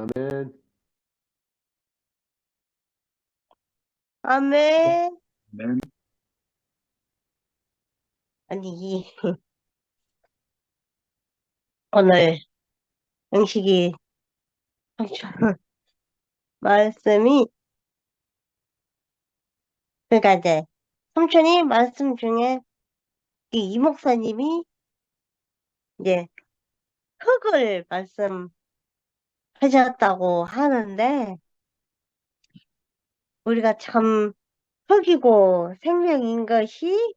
아멘. 아멘. 아멘. 아니, 오늘 영식이 말씀이, 그러니까 이제, 삼촌이 말씀 중에 이 목사님이 이제 흙을 말씀하셨다고 하는데, 우리가 참 흙이고 생명인 것이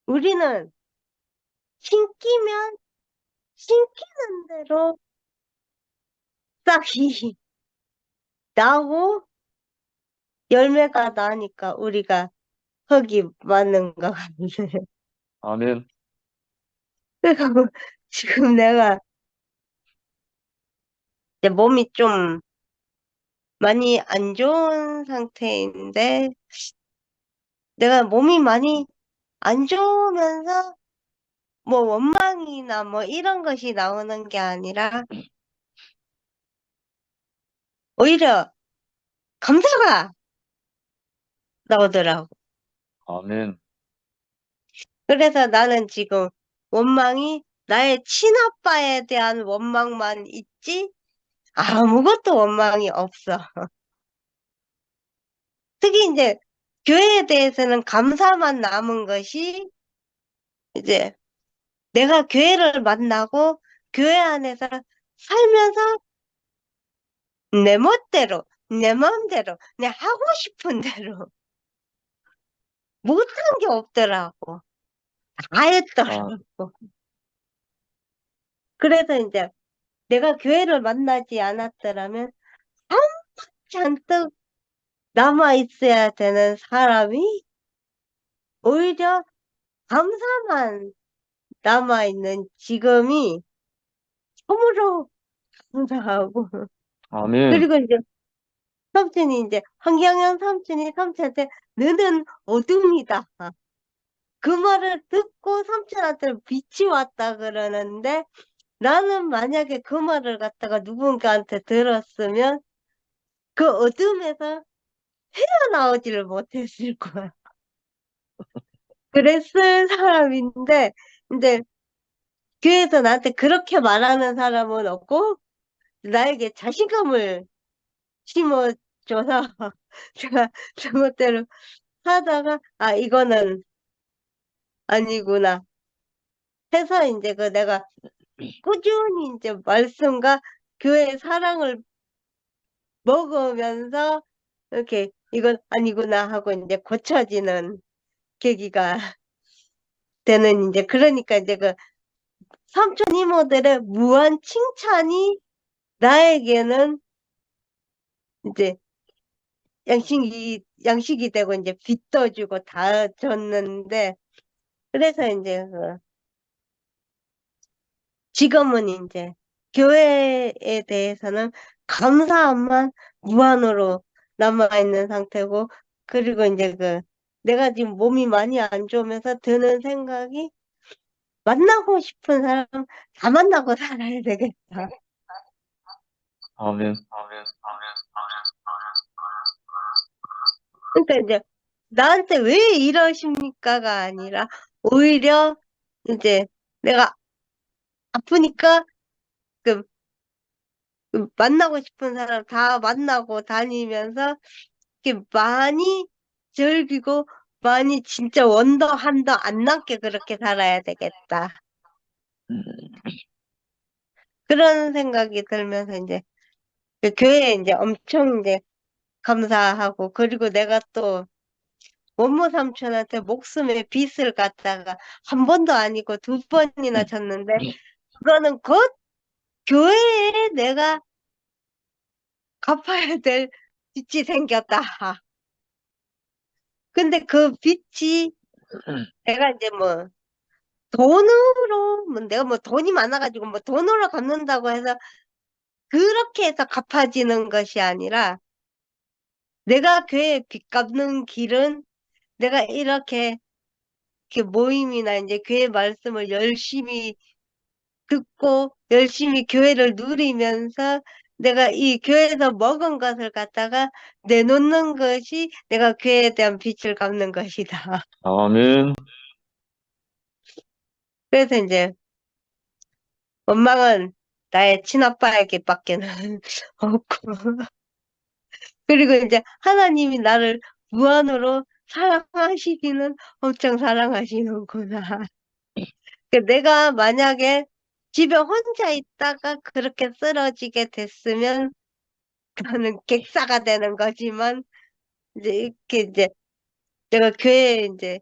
우리는 심기면 심기는 대로 싹이 나고 열매가 나니까 우리가 흙이 맞는 것 같은데. 아멘. 그래서 지금 내가 이제 몸이 좀 많이 안 좋은 상태인데, 내가 몸이 많이 안 좋으면서 뭐 원망이나 뭐 이런 것이 나오는 게 아니라 오히려 감사가 나오더라고. 아멘. 그래서 나는 지금 원망이 나의 친아빠에 대한 원망만 있지 아무것도 원망이 없어. 특히 이제 교회에 대해서는 감사만 남은 것이 이제 내가 교회를 만나고 교회 안에서 살면서 내 멋대로, 내 마음대로, 내 하고 싶은 대로 못한 게 없더라고. 다 아, 했더라고. 그래서 이제 내가 교회를 만나지 않았더라면 잔뜩 남아 있어야 되는 사람이 오히려 감사만 남아 있는 지금이 참으로 감사하고. 아멘. 그리고 이제 삼촌이 이제 황경영 삼촌이 삼촌한테 너는 어둠이다. 그 말을 듣고 삼촌한테 빛이 왔다 그러는데 나는 만약에 그 말을 갖다가 누군가한테 들었으면 그 어둠에서 헤어나오지를 못했을 거야. 그랬을 사람인데 근데 교회에서 나한테 그렇게 말하는 사람은 없고 나에게 자신감을 심어줘서 제가 잘못대로 하다가 아 이거는 아니구나 해서 이제 그 내가 꾸준히 이제 말씀과 교회 사랑을 먹으면서 이렇게 이건 아니구나 하고 이제 고쳐지는 계기가 되는 이제 그러니까 이제 그 삼촌 이모들의 무한 칭찬이 나에게는 이제 양식이 되고 이제 빚도 주고 다 줬는데 그래서 이제 그 지금은 이제 교회에 대해서는 감사함만 무한으로 남아있는 상태고, 그리고 이제 그, 내가 지금 몸이 많이 안 좋으면서 드는 생각이, 만나고 싶은 사람 다 만나고 살아야 되겠다. 아멘. 그러니까 이제, 나한테 왜 이러십니까가 아니라, 오히려 이제 내가 아프니까 그 만나고 싶은 사람 다 만나고 다니면서 이렇게 많이 즐기고 많이 진짜 원더 한더 안 남게 그렇게 살아야 되겠다. 그런 생각이 들면서 이제 그 교회에 이제 엄청 이제 감사하고 그리고 내가 또 원모 삼촌한테 목숨의 빚을 갖다가 한 번도 아니고 두 번이나 졌는데 그거는 곧 교회에 내가 갚아야 될 빚이 생겼다. 근데 그 빚이 내가 이제 뭐 돈으로 뭐 내가 뭐 돈이 많아가지고 뭐 돈으로 갚는다고 해서 그렇게 해서 갚아지는 것이 아니라 내가 교회 빚 갚는 길은 내가 이렇게 모임이나 이제 교회 말씀을 열심히 듣고 열심히 교회를 누리면서 내가 이 교회에서 먹은 것을 갖다가 내놓는 것이 내가 교회에 대한 빚을 갚는 것이다. 아멘. 그래서 이제 원망은 나의 친아빠에게밖에는 없고, 그리고 이제 하나님이 나를 무한으로 사랑하시기는 엄청 사랑하시는구나. 내가 만약에 집에 혼자 있다가 그렇게 쓰러지게 됐으면 그거는 객사가 되는 거지만, 이제 이렇게 이제 내가 교회에 이제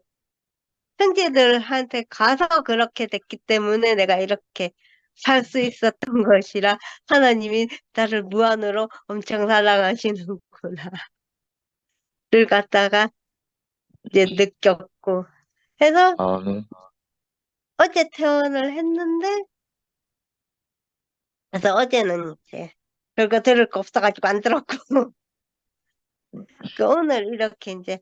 형제들한테 가서 그렇게 됐기 때문에 내가 이렇게 살 수 있었던 것이라 하나님이 나를 무한으로 엄청 사랑하시는구나. 를 갖다가 이제 느꼈고 해서 아멘. 어제 퇴원을 했는데, 그래서 어제는 이제 별거 들을 거 없어가지고 안 들었고 그 오늘 이렇게 이제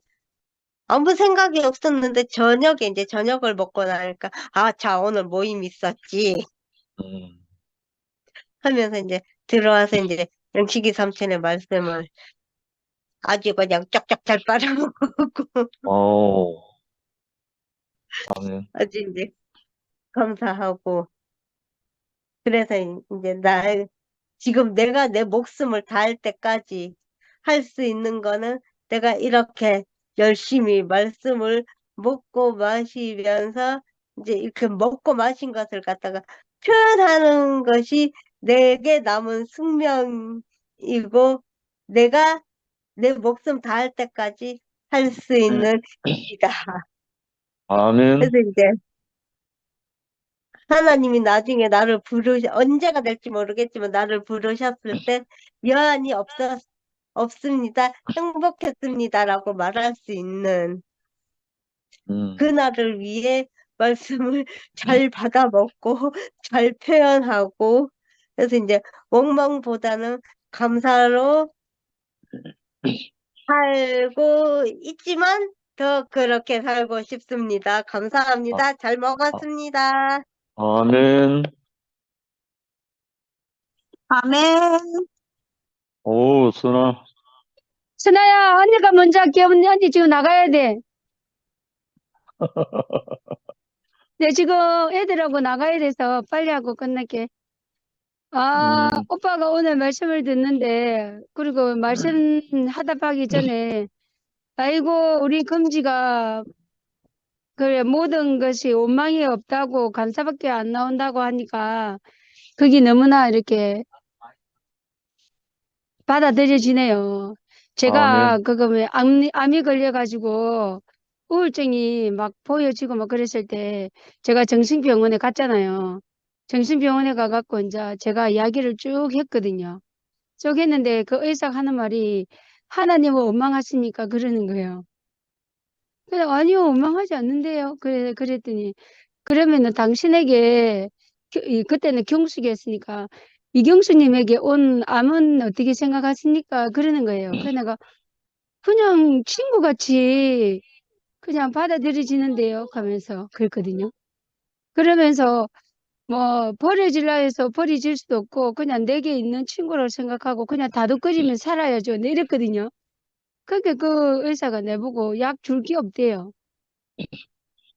아무 생각이 없었는데 저녁에 이제 저녁을 먹고 나니까 아, 자, 오늘 모임 있었지 음. 하면서 이제 들어와서 이제 영식이 삼촌의 말씀을 아주 그냥 쫙쫙 잘 빨아먹고 어, 아멘. 아주 이제 감사하고, 그래서 이제 지금 내가 내 목숨을 다할 때까지 할 수 있는 거는 내가 이렇게 열심히 말씀을 먹고 마시면서 이제 이렇게 먹고 마신 것을 갖다가 표현하는 것이 내게 남은 숙명이고, 내가 내 목숨 다할 때까지 할 수 있는 일이다. 아멘. 그래서 이제 하나님이 나중에 언제가 될지 모르겠지만 나를 부르셨을 때 여한이 없습니다. 행복했습니다라고 말할 수 있는 음. 그날을 위해 말씀을 잘 받아 먹고 잘 표현하고, 그래서 이제 원망보다는 감사로 살고 있지만 더 그렇게 살고 싶습니다. 아, 감사합니다. 잘 아, 먹었습니다. 아멘. 아멘. 오, 순아. 순아야, 언니가 먼저 할게. 언니 지금 나가야 돼. 네, 지금 애들하고 나가야 돼서 빨리 하고 끝낼게. 아, 음. 오빠가 오늘 말씀을 듣는데, 그리고 말씀하다 가기 전에, 아이고, 우리 금지가, 그래, 모든 것이 원망이 없다고, 감사밖에 안 나온다고 하니까, 그게 너무나 이렇게 받아들여지네요. 제가 아멘. 그거 왜 암이 걸려가지고 우울증이 막 보여지고 막 그랬을 때 제가 정신병원에 갔잖아요. 정신병원에 가갖고 이제 제가 이야기를 쭉 했거든요. 쭉 했는데 그 의사가 하는 말이 하나님을 원망하시니까 그러는 거예요. 그래서 아니요, 원망하지 않는데요. 그랬더니 그러면은 당신에게 그때는 경숙이었으니까 이경수님에게 온 암은 어떻게 생각하십니까? 그러는 거예요. 그래서 내가 그냥 친구같이 그냥 받아들여지는데요. 하면서 그랬거든요. 그러면서 뭐 버려질라 해서 버려질 수도 없고 그냥 내게 있는 친구라고 생각하고 그냥 다독거리면 살아야죠. 네, 이랬거든요. 그게 그 의사가 내보고 약 줄 게 없대요.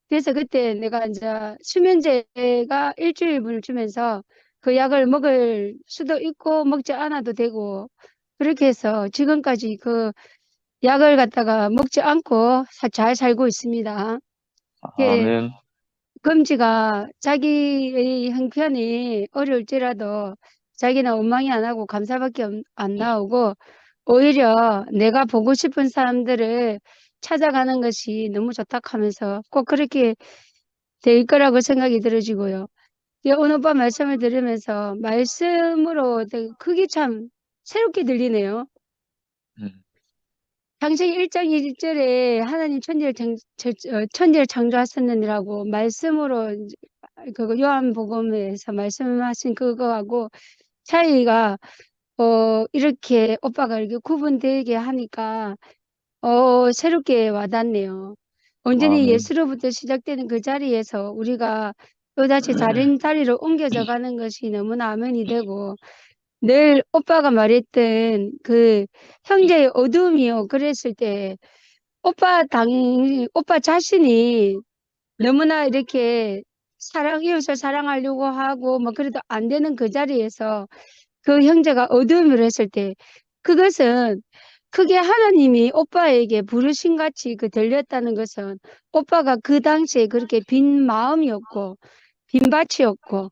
그래서 그때 내가 이제 수면제가 일주일분을 주면서 그 약을 먹을 수도 있고 먹지 않아도 되고 그렇게 해서 지금까지 그 약을 갖다가 먹지 않고 잘 살고 있습니다. 예, 아멘. 금지가 자기의 형편이 어려울지라도 자기는 원망이 안 하고 감사밖에 안 나오고 오히려 내가 보고 싶은 사람들을 찾아가는 것이 너무 좋다 하면서 꼭 그렇게 될 거라고 생각이 들어지고요. 예, 오늘 오빠 말씀을 들으면서 말씀으로 되게 그게 참 새롭게 들리네요. 음. 창세기 1장 1절에 하나님 천지를 창조하셨느니라고 말씀으로 그거 요한복음에서 말씀하신 그거하고 차이가 이렇게 오빠가 이렇게 구분되게 하니까 새롭게 와닿네요. 온전히 아멘. 예수로부터 시작되는 그 자리에서 우리가 또다시 다른 자리로 옮겨져 가는 것이 너무나 아멘이 되고 늘 오빠가 말했던 그 형제의 어둠이요. 그랬을 때 오빠 자신이 너무나 이렇게 이웃을 사랑하려고 하고 뭐 그래도 안 되는 그 자리에서 그 형제가 어둠을 했을 때 그것은 크게 하나님이 오빠에게 부르신 같이 그 들렸다는 것은 오빠가 그 당시에 그렇게 빈 마음이었고 빈 밭이었고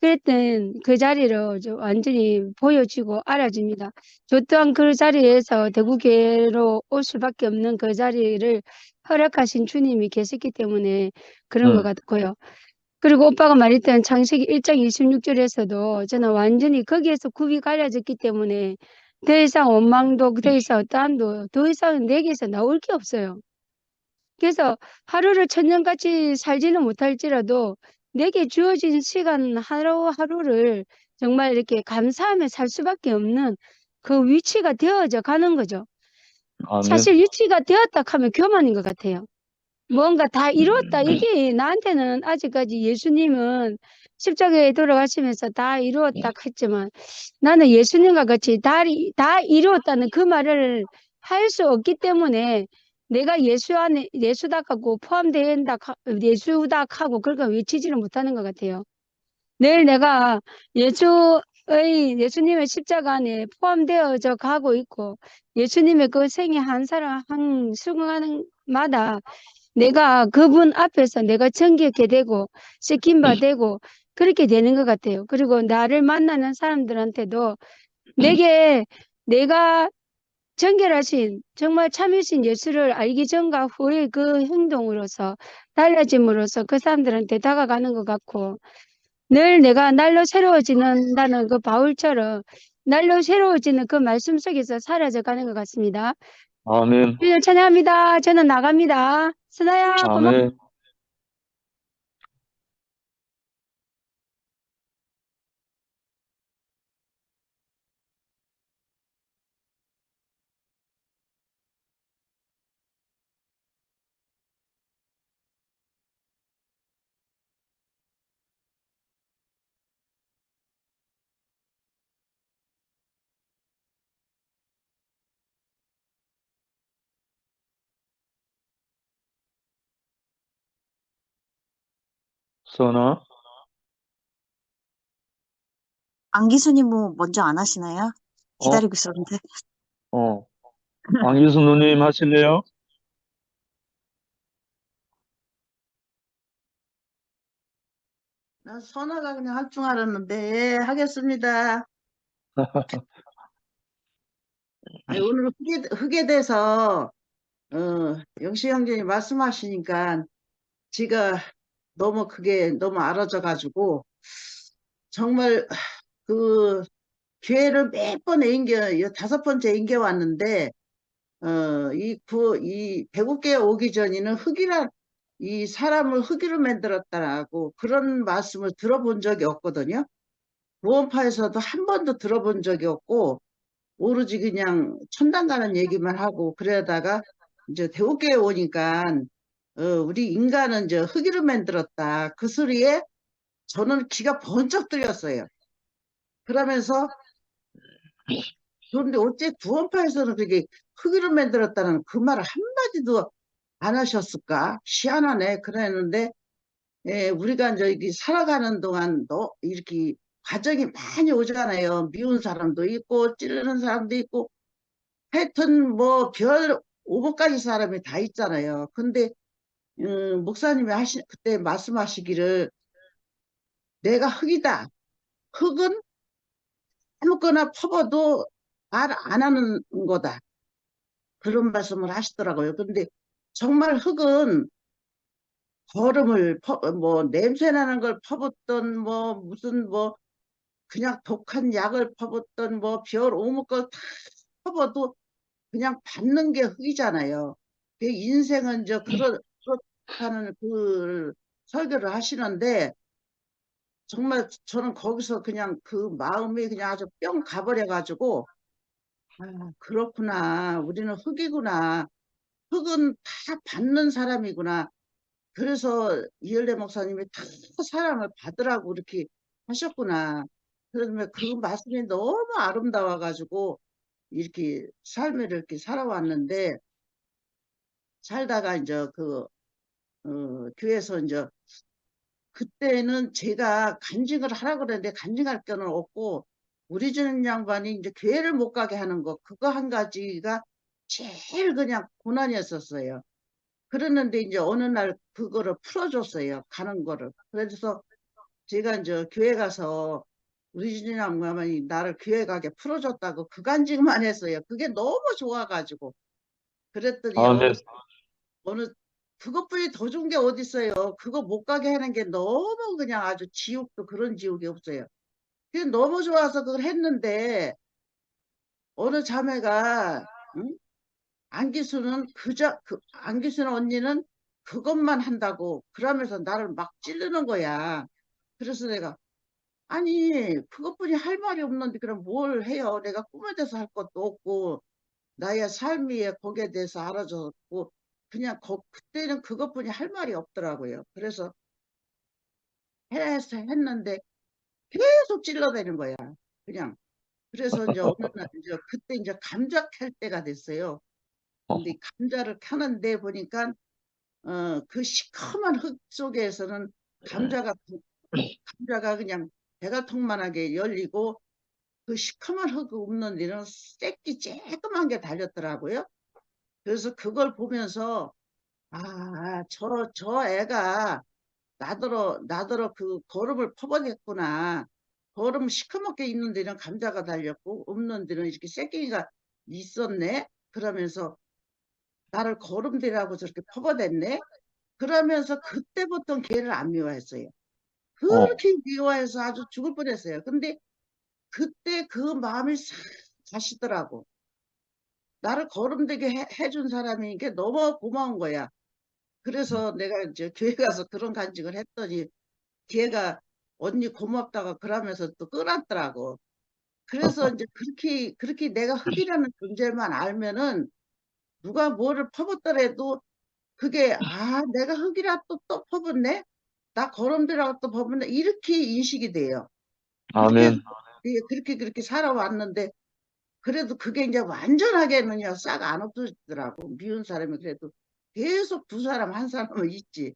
그랬던 그 자리를 완전히 보여지고 알아집니다. 저 또한 그 자리에서 대구교회로 올 수밖에 없는 그 자리를 허락하신 주님이 계셨기 때문에 그런 것 음, 같고요. 그리고 오빠가 말했던 창세기 1장 26절에서도 저는 완전히 거기에서 굽이 가려졌기 때문에 더 이상 원망도 더 이상 어떠함도 더 이상 내게서 나올 게 없어요. 그래서 하루를 천년같이 살지는 못할지라도 내게 주어진 시간 하루하루를 정말 이렇게 감사하며 살 수밖에 없는 그 위치가 되어져 가는 거죠. 아멘. 사실 위치가 되었다 하면 교만인 것 같아요. 뭔가 다 이루었다. 이게 나한테는 아직까지 예수님은 십자가에 돌아가시면서 다 이루었다 했지만 나는 예수님과 같이 다 이루었다는 그 말을 할 수 없기 때문에 내가 예수 안에 예수다 하고 포함된다 예수다 하고 그렇게 외치지를 못하는 것 같아요. 늘 내가 예수님의 십자가 안에 포함되어져 가고 있고 예수님의 그 생애 한 사람 한 순간마다 내가 그분 앞에서 내가 정결케 되고 씻김 바 되고 그렇게 되는 것 같아요. 그리고 나를 만나는 사람들한테도 내가 정결하신 정말 참이신 예수를 알기 전과 후의 그 행동으로서 달라짐으로써 그 사람들한테 다가가는 것 같고 늘 내가 날로 새로워지는다는 그 바울처럼 날로 새로워지는 그 말씀 속에서 사라져 가는 것 같습니다. 아멘. 주님 찬양합니다. 저는 나갑니다. 선아야 고맙 아멘. 선아, 안기수님 뭐 먼저 안 하시나요? 어, 기다리고 있었는데. 어, 안기수 누님 하실래요? 난 선아가 그냥 할 줄 알았는데, 예, 하겠습니다. 아니, 오늘 흑에 대해서, 영시 형제님 말씀하시니까, 제가 너무 그게 너무 알아져가지고, 정말, 그, 교회를 몇 번 다섯 번째 옮겨왔는데, 이 배국교회 오기 전에는 이 사람을 흑이로 만들었다라고 그런 말씀을 들어본 적이 없거든요. 구원파에서도 한 번도 들어본 적이 없고, 오로지 그냥 천당 가는 얘기만 하고 그러다가 이제 대구교회 오니까 우리 인간은 이제 흙으로 만들었다. 그 소리에 저는 귀가 번쩍 뚫렸어요. 그러면서 그런데 어째 구원파에서는 그게 흙으로 만들었다는 그 말을 한마디도 안 하셨을까? 희한하네. 그랬는데 우리가 이제 이렇게 살아가는 동안 이렇게 과정이 많이 오잖아요. 미운 사람도 있고 찌르는 사람도 있고 하여튼 뭐 별 5번까지 사람이 다 있잖아요. 근데 목사님이 그때 말씀하시기를 내가 흙이다. 흙은 아무거나 퍼봐도 말 안 하는 거다. 그런 말씀을 하시더라고요. 근데 정말 흙은 뭐 냄새 나는 걸 퍼붓던 뭐 무슨 뭐 그냥 독한 약을 퍼붓던 뭐 별 5번 걸다 퍼봐도 그냥 받는 게 흙이잖아요. 그 인생은 그렇다는 그 설교를 하시는데, 정말 저는 거기서 그냥 그 마음이 그냥 아주 뿅 가버려가지고, 아, 그렇구나. 우리는 흙이구나. 흙은 다 받는 사람이구나. 그래서 이열래 목사님이 다 사람을 받으라고 이렇게 하셨구나. 그러면 그 말씀이 너무 아름다워가지고 이렇게 삶을 이렇게 살아왔는데, 살다가 이제 교회에서 이제 그때는 제가 간증을 하라고 그랬는데 간증할 거는 없고, 우리 집 양반이 이제 교회를 못 가게 하는 거, 그거 한 가지가 제일 그냥 고난이었었어요. 그랬는데 이제 어느 날 그거를 풀어줬어요. 가는 거를. 그래서 제가 이제 교회 가서 우리 집 양반이 나를 교회 가게 풀어줬다고 그 간증만 했어요. 그게 너무 좋아가지고. 그랬더니 아멘. 어느 그것뿐이 더 좋은 게 어딨어요. 그거 못 가게 하는 게 너무 그냥 아주 지옥도 그런 지옥이 없어요. 그게 너무 좋아서 그걸 했는데 어느 자매가, 응? 안기수는 언니는 그것만 한다고 그러면서 나를 막 찌르는 거야. 그래서 내가, 아니 그것뿐이 할 말이 없는데 그럼 뭘 해요. 내가 꿈에 대해서 할 것도 없고 나의 삶이 거기에 대해서 알아줬고 그냥 그때는 그것뿐이 할 말이 없더라고요. 그래서 했는데 계속 찔러대는 거야. 그냥. 그래서 이제 어느 날 이제 그때 이제 감자 캘 때가 됐어요. 근데 감자를 캐는데 보니까 그 시커먼 흙 속에서는 감자가 그냥 대가통만하게 열리고 그 시커먼 흙 없는 데는 새끼 쬐끄만 게 달렸더라고요. 그래서 그걸 보면서 저 애가 나더러 그 거름을 퍼버렸구나. 거름 시커멓게 있는 데는 감자가 달렸고 없는 데는 이렇게 새끼가 있었네. 그러면서 나를 거름들이라고 저렇게 퍼버렸네. 그러면서 그때부터 걔를 안 미워했어요. 어, 그렇게 미워해서 아주 죽을 뻔했어요. 근데 그때 그 마음이 싹 가시더라고. 나를 거름되게 해준 사람이 이게 너무 고마운 거야. 그래서 내가 이제 교회 가서 그런 간증을 했더니 걔가 언니 고맙다고 그러면서 또 끌었더라고. 그래서 이제 그렇게 내가 흙이라는 존재만 알면은 누가 뭐를 퍼붓더라도 그게 내가 흙이라 또 퍼붓네? 나 거름들이라고 또 퍼붓네? 이렇게 인식이 돼요. 그렇게 해서 아멘. 그렇게 살아왔는데 그래도 그게 이제 완전하게는요 싹 안 없어지더라고. 미운 사람이 그래도 계속 두 사람 한 사람은 있지.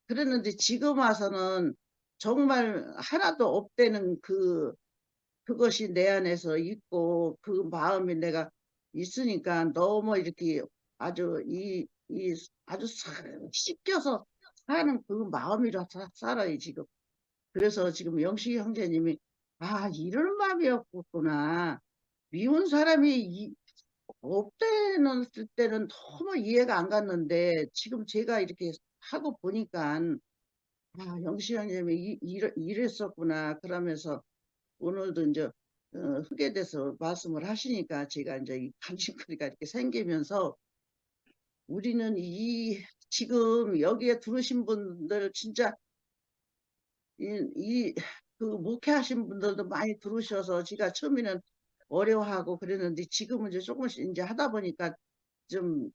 그랬는데 지금 와서는 정말 하나도 없대는 그것이 내 안에서 있고 그 마음이 내가 있으니까 너무 이렇게 아주 아주 싹 씻겨서 사는 그 마음이라 살아요 지금. 그래서 지금 영식이 형제님이 이런 마음이었구나. 미운 사람이 없대는 쓸 때는 너무 이해가 안 갔는데 지금 제가 이렇게 하고 보니까 영식 형제님이 이랬었구나. 그러면서 오늘도 이제 흙에 대해서 말씀을 하시니까 제가 이제 이 관심거리가 이렇게 생기면서 우리는 지금 여기에 들으신 분들 진짜 그 목회하신 분들도 많이 들으셔서 제가 처음에는 어려워하고 그랬는데 지금은 이제 조금씩 이제 하다 보니까 좀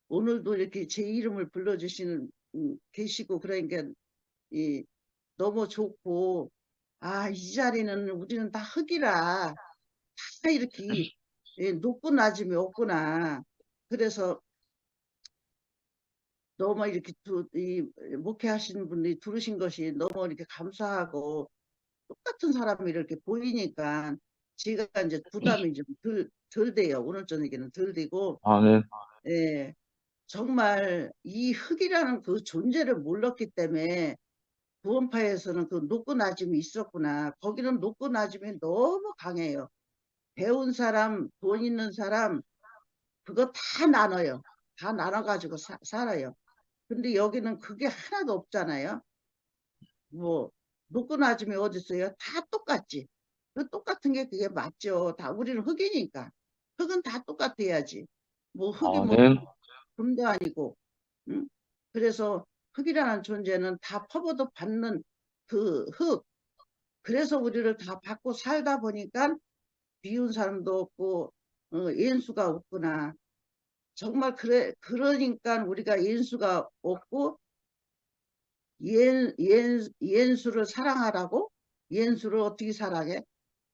오늘도 이렇게 제 이름을 불러주시는 계시고 그러니까 이 너무 좋고 이 자리는 우리는 다 흙이라 다 이렇게 높고 낮음이 없구나. 그래서 너무 이렇게 목회하시는 분들이 들으신 것이 너무 이렇게 감사하고 똑같은 사람이 이렇게 보이니까 제가 이제 부담이 좀 덜 돼요. 오늘 저녁에는 덜 되고, 아멘. 예, 정말 이 흙이라는 그 존재를 몰랐기 때문에 구원파에서는 그 높고 낮음이 있었구나. 거기는 높고 낮음이 너무 강해요. 배운 사람, 돈 있는 사람, 그거 다 나눠요. 다 나눠가지고 살아요. 근데 여기는 그게 하나도 없잖아요. 뭐 높고 낮음이 어디 있어요? 다 똑같지. 그 똑같은 게 그게 맞죠. 다 우리는 흙이니까. 흙은 다 똑같아야지. 뭐 흙이 뭐 아멘. 금도 아니고. 응? 그래서 흙이라는 존재는 다 퍼부어 받는 그 흙. 그래서 우리를 다 받고 살다 보니까 미운 사람도 없고 인수가 없구나. 정말 그러니까 우리가 인수가 없고 옌수를 사랑하라고? 옌수를 어떻게 사랑해?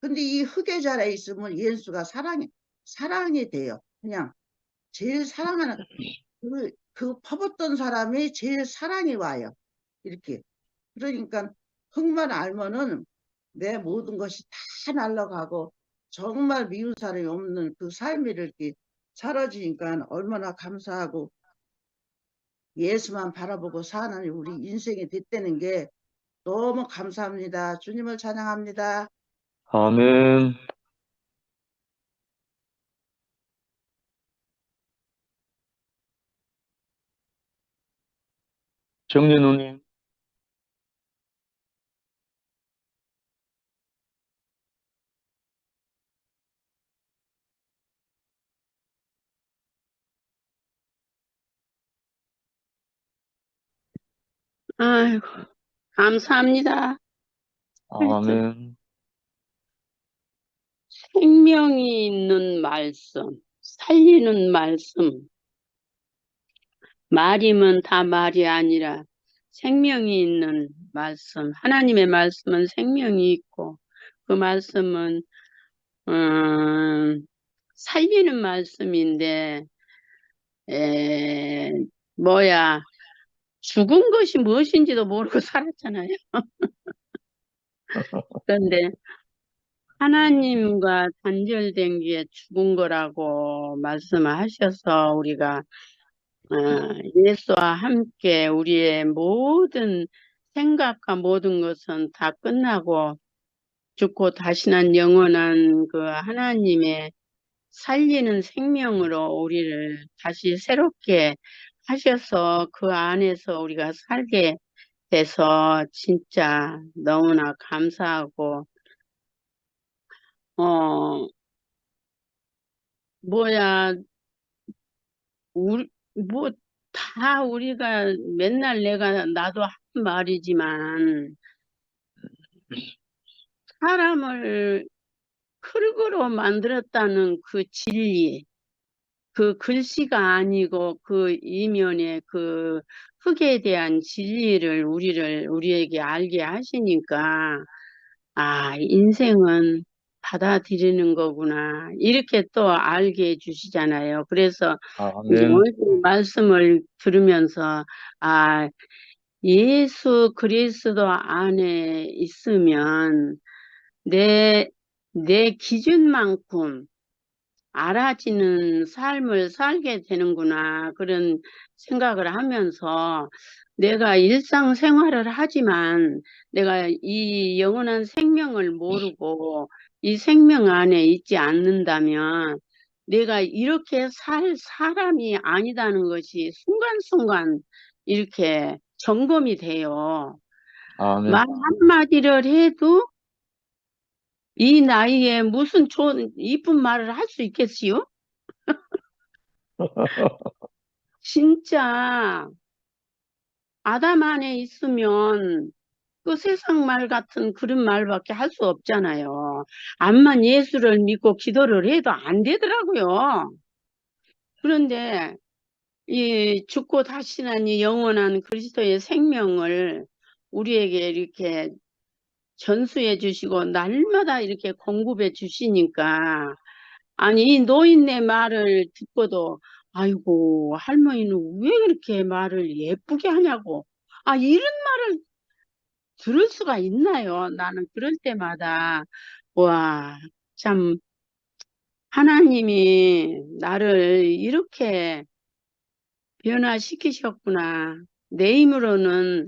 근데 이 흙의 자리에 있으면 예수가 사랑이 돼요. 그냥 제일 사랑하는 그 퍼붓던 사람이 제일 사랑이 와요. 이렇게. 그러니까 흙만 알면은 내 모든 것이 다 날아가고 정말 미운 사람이 없는 그 삶을 이렇게 살아지니까 얼마나 감사하고 예수만 바라보고 사는 우리 인생이 됐다는 게 너무 감사합니다. 주님을 찬양합니다. 아멘. 정리 누님. 아이고, 감사합니다. 하여튼 아멘. 생명이 있는 말씀, 살리는 말씀, 말이면 다 말이 아니라 생명이 있는 말씀, 하나님의 말씀은 생명이 있고 그 말씀은 살리는 말씀인데 뭐야 죽은 것이 무엇인지도 모르고 살았잖아요. 그런데 하나님과 단절된 게 죽은 거라고 말씀하셔서 우리가 예수와 함께 우리의 모든 생각과 모든 것은 다 끝나고 죽고 다시 난 영원한 그 하나님의 살리는 생명으로 우리를 다시 새롭게 하셔서 그 안에서 우리가 살게 돼서 진짜 너무나 감사하고 뭐야 뭐 다 우리가 맨날 나도 한 말이지만 사람을 흙으로 만들었다는 그 진리, 그 글씨가 아니고 그 이면에 그 흙에 대한 진리를 우리에게 알게 하시니까 인생은 받아들이는 거구나. 이렇게 또 알게 해주시잖아요. 그래서 이제 아멘. 오늘 말씀을 들으면서, 예수 그리스도 안에 있으면 내 기준만큼 알아지는 삶을 살게 되는구나. 그런 생각을 하면서 내가 일상생활을 하지만 내가 이 영원한 생명을 모르고 이 생명 안에 있지 않는다면 내가 이렇게 살 사람이 아니다는 것이 순간순간 이렇게 점검이 돼요. 아멘. 말 한마디를 해도 이 나이에 무슨 좋은 이쁜 말을 할 수 있겠지요? 진짜 아담 안에 있으면 그 세상 말 같은 그런 말밖에 할 수 없잖아요. 암만 예수를 믿고 기도를 해도 안 되더라고요. 그런데 이 죽고 다시 난 이 영원한 그리스도의 생명을 우리에게 이렇게 전수해 주시고 날마다 이렇게 공급해 주시니까 아니 이 노인네 말을 듣고도 아이고 할머니는 왜 그렇게 말을 예쁘게 하냐고 이런 말을 들을 수가 있나요? 나는 그럴 때마다 와, 참 하나님이 나를 이렇게 변화시키셨구나. 내 힘으로는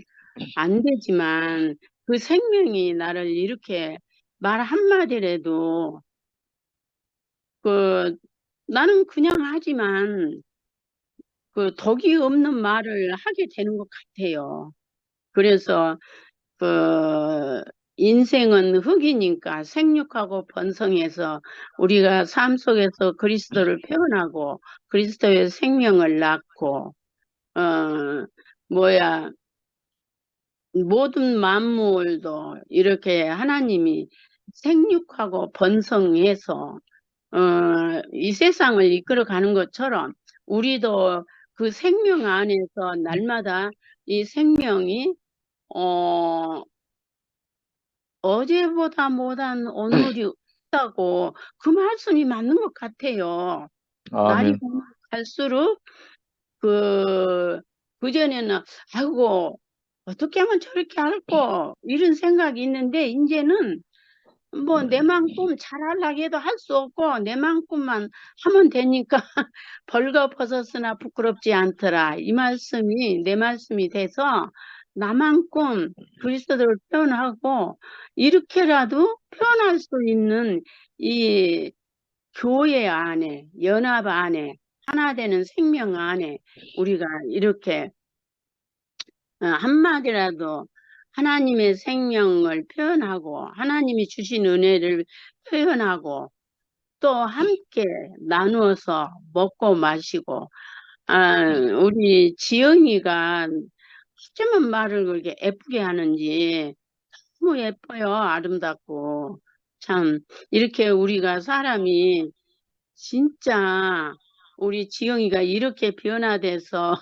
안 되지만 그 생명이 나를 이렇게 말 한마디라도 나는 그냥 하지만 그 덕이 없는 말을 하게 되는 것 같아요. 그래서 인생은 흙이니까 생육하고 번성해서 우리가 삶 속에서 그리스도를 표현하고 그리스도의 생명을 낳고 모든 만물도 이렇게 하나님이 생육하고 번성해서 이 세상을 이끌어가는 것처럼 우리도 그 생명 안에서 날마다 이 생명이 어제보다 못한 오늘이 있다고 그 말씀이 맞는 것 같아요. 날이 아멘. 갈수록 그전에는 아이고 어떻게 하면 저렇게 할꼬 이런 생각이 있는데 이제는 뭐 내 만큼 잘하려고 해도 할 수 없고 내 만큼만 하면 되니까 벌거벗었으나 부끄럽지 않더라. 이 말씀이 내 말씀이 돼서 나만큼 그리스도를 표현하고 이렇게라도 표현할 수 있는 이 교회 안에 연합 안에 하나 되는 생명 안에 우리가 이렇게 한마디라도 하나님의 생명을 표현하고 하나님이 주신 은혜를 표현하고 또 함께 나누어서 먹고 마시고 우리 지영이가 어쩌면 말을 그렇게 예쁘게 하는지 너무 예뻐요. 아름답고 참 이렇게 우리가 사람이 진짜 우리 지영이가 이렇게 변화돼서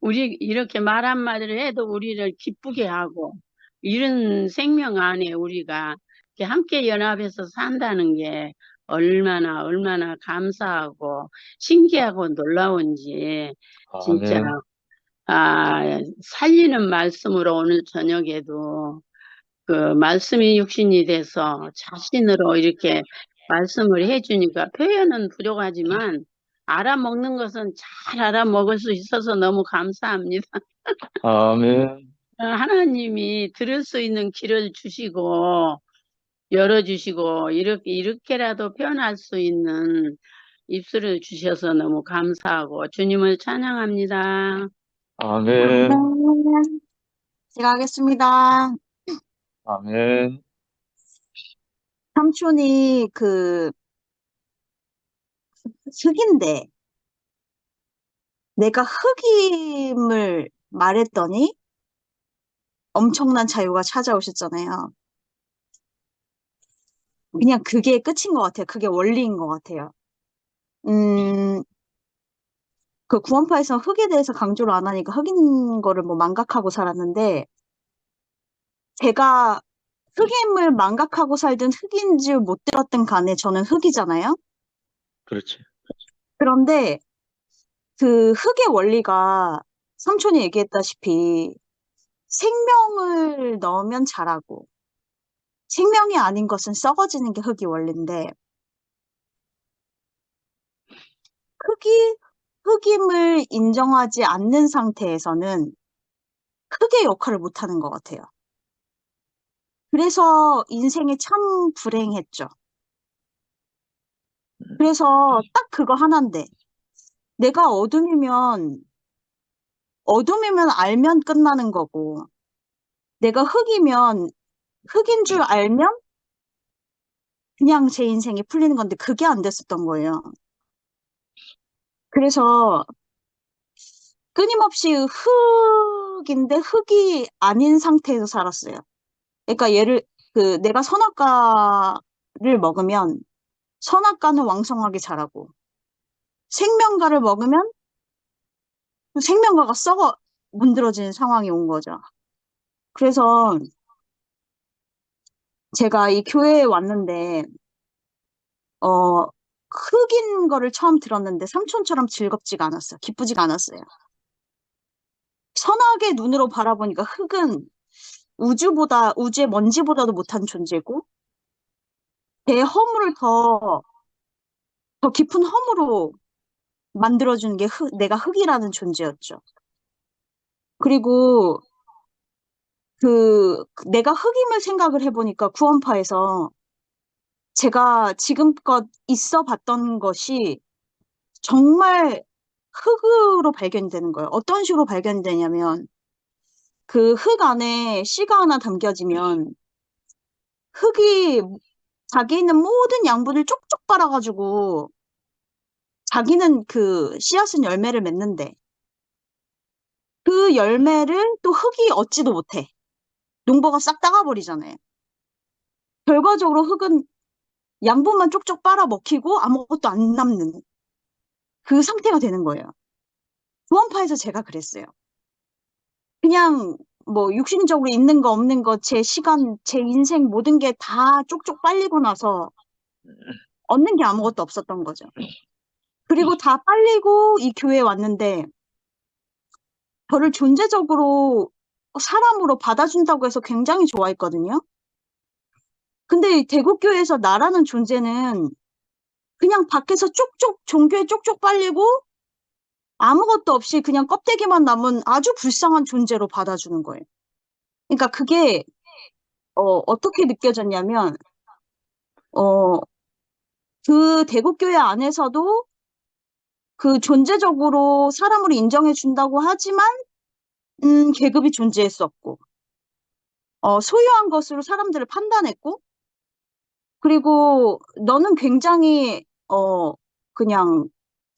우리 이렇게 말 한마디를 해도 우리를 기쁘게 하고 이런 생명 안에 우리가 이렇게 함께 연합해서 산다는 게 얼마나 감사하고 신기하고 놀라운지 진짜 아멘. 살리는 말씀으로 오늘 저녁에도 그 말씀이 육신이 돼서 자신으로 이렇게 말씀을 해주니까 표현은 부족하지만 알아먹는 것은 잘 알아먹을 수 있어서 너무 감사합니다. 아멘. 하나님이 들을 수 있는 길을 주시고 열어주시고 이렇게라도 표현할 수 있는 입술을 주셔서 너무 감사하고 주님을 찬양합니다. 아멘. 네. 제가 하겠습니다. 아멘. 삼촌이 흑인데 내가 흑임을 말했더니 엄청난 자유가 찾아오셨잖아요. 그냥 그게 끝인 것 같아요. 그게 원리인 것 같아요. 그 구원파에서 흑에 대해서 강조를 안 하니까 흑인 거를 뭐 망각하고 살았는데 제가 흑임을 망각하고 살든 흑인 줄 못 들었든 간에 저는 흑이잖아요. 그렇지. 그런데 그 흑의 원리가 삼촌이 얘기했다시피 생명을 넣으면 자라고 생명이 아닌 것은 썩어지는 게 흑의 원리인데 흑임을 인정하지 않는 상태에서는 흑의 역할을 못하는 것 같아요. 그래서 인생이 참 불행했죠. 그래서 딱 그거 하나인데 내가 어둠이면 알면 끝나는 거고 내가 흑인 줄 알면 그냥 제 인생이 풀리는 건데 그게 안 됐었던 거예요. 그래서 끊임없이 흑인데 흑이 아닌 상태에서 살았어요. 그러니까 내가 선악과를 먹으면 선악과는 왕성하게 자라고 생명과를 먹으면 그 생명과가 썩어 문드러지는 상황이 온 거죠. 그래서 제가 이 교회에 왔는데 흑인 거를 처음 들었는데 삼촌처럼 즐겁지가 않았어요. 기쁘지가 않았어요. 선악의 눈으로 바라보니까 흑은 우주의 먼지보다도 못한 존재고 내 허물을 더 깊은 허물로 만들어주는 게 내가 흑이라는 존재였죠. 그리고 내가 흑임을 생각을 해보니까 구원파에서 제가 지금껏 있어 봤던 것이 정말 흑으로 발견이 되는 거예요. 어떤 식으로 발견이 되냐면 그 흑 안에 씨가 하나 담겨지면 흑이 자기 있는 모든 양분을 쪽쪽 빨아가지고 자기는 그 씨앗은 열매를 맺는데 그 열매를 또 흑이 얻지도 못해. 농부가 싹 따가버리잖아요. 결과적으로 흑은 양분만 쪽쪽 빨아 먹히고 아무것도 안 남는 그 상태가 되는 거예요. 구원파에서 제가 그랬어요. 그냥 뭐 육신적으로 있는 거 없는 거 제 시간, 제 인생 모든 게 다 쪽쪽 빨리고 나서 얻는 게 아무것도 없었던 거죠. 그리고 다 빨리고 이 교회에 왔는데 저를 존재적으로 사람으로 받아준다고 해서 굉장히 좋아했거든요. 근데 이 대구교회에서 나라는 존재는 그냥 밖에서 쪽쪽 종교에 쪽쪽 빨리고 아무것도 없이 그냥 껍데기만 남은 아주 불쌍한 존재로 받아주는 거예요. 그러니까 그게 어떻게 느껴졌냐면 어, 그 대구교회 안에서도 그 존재적으로 사람으로 인정해 준다고 하지만 계급이 존재했었고 소유한 것으로 사람들을 판단했고 그리고 너는 굉장히 그냥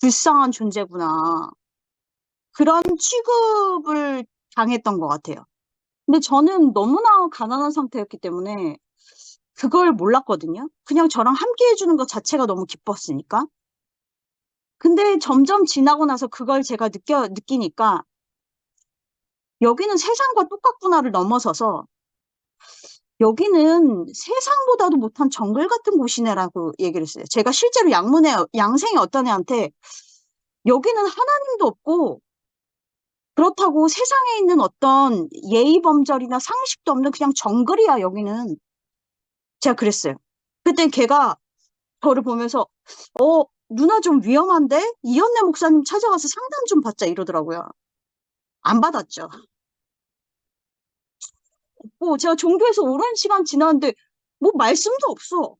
불쌍한 존재구나. 그런 취급을 당했던 것 같아요. 근데 저는 너무나 가난한 상태였기 때문에 그걸 몰랐거든요. 그냥 저랑 함께 해주는 것 자체가 너무 기뻤으니까. 근데 점점 지나고 나서 그걸 제가 느끼니까 여기는 세상과 똑같구나를 넘어서서 여기는 세상보다도 못한 정글 같은 곳이네라고 얘기를 했어요. 제가 실제로 양생의 어떤 애한테 여기는 하나님도 없고 그렇다고 세상에 있는 어떤 예의범절이나 상식도 없는 그냥 정글이야, 여기는. 제가 그랬어요. 그때 걔가 저를 보면서 누나 좀 위험한데? 이현래 목사님 찾아가서 상담 좀 받자 이러더라고요. 안 받았죠. 제가 종교에서 오랜 시간 지났는데 뭐 말씀도 없어.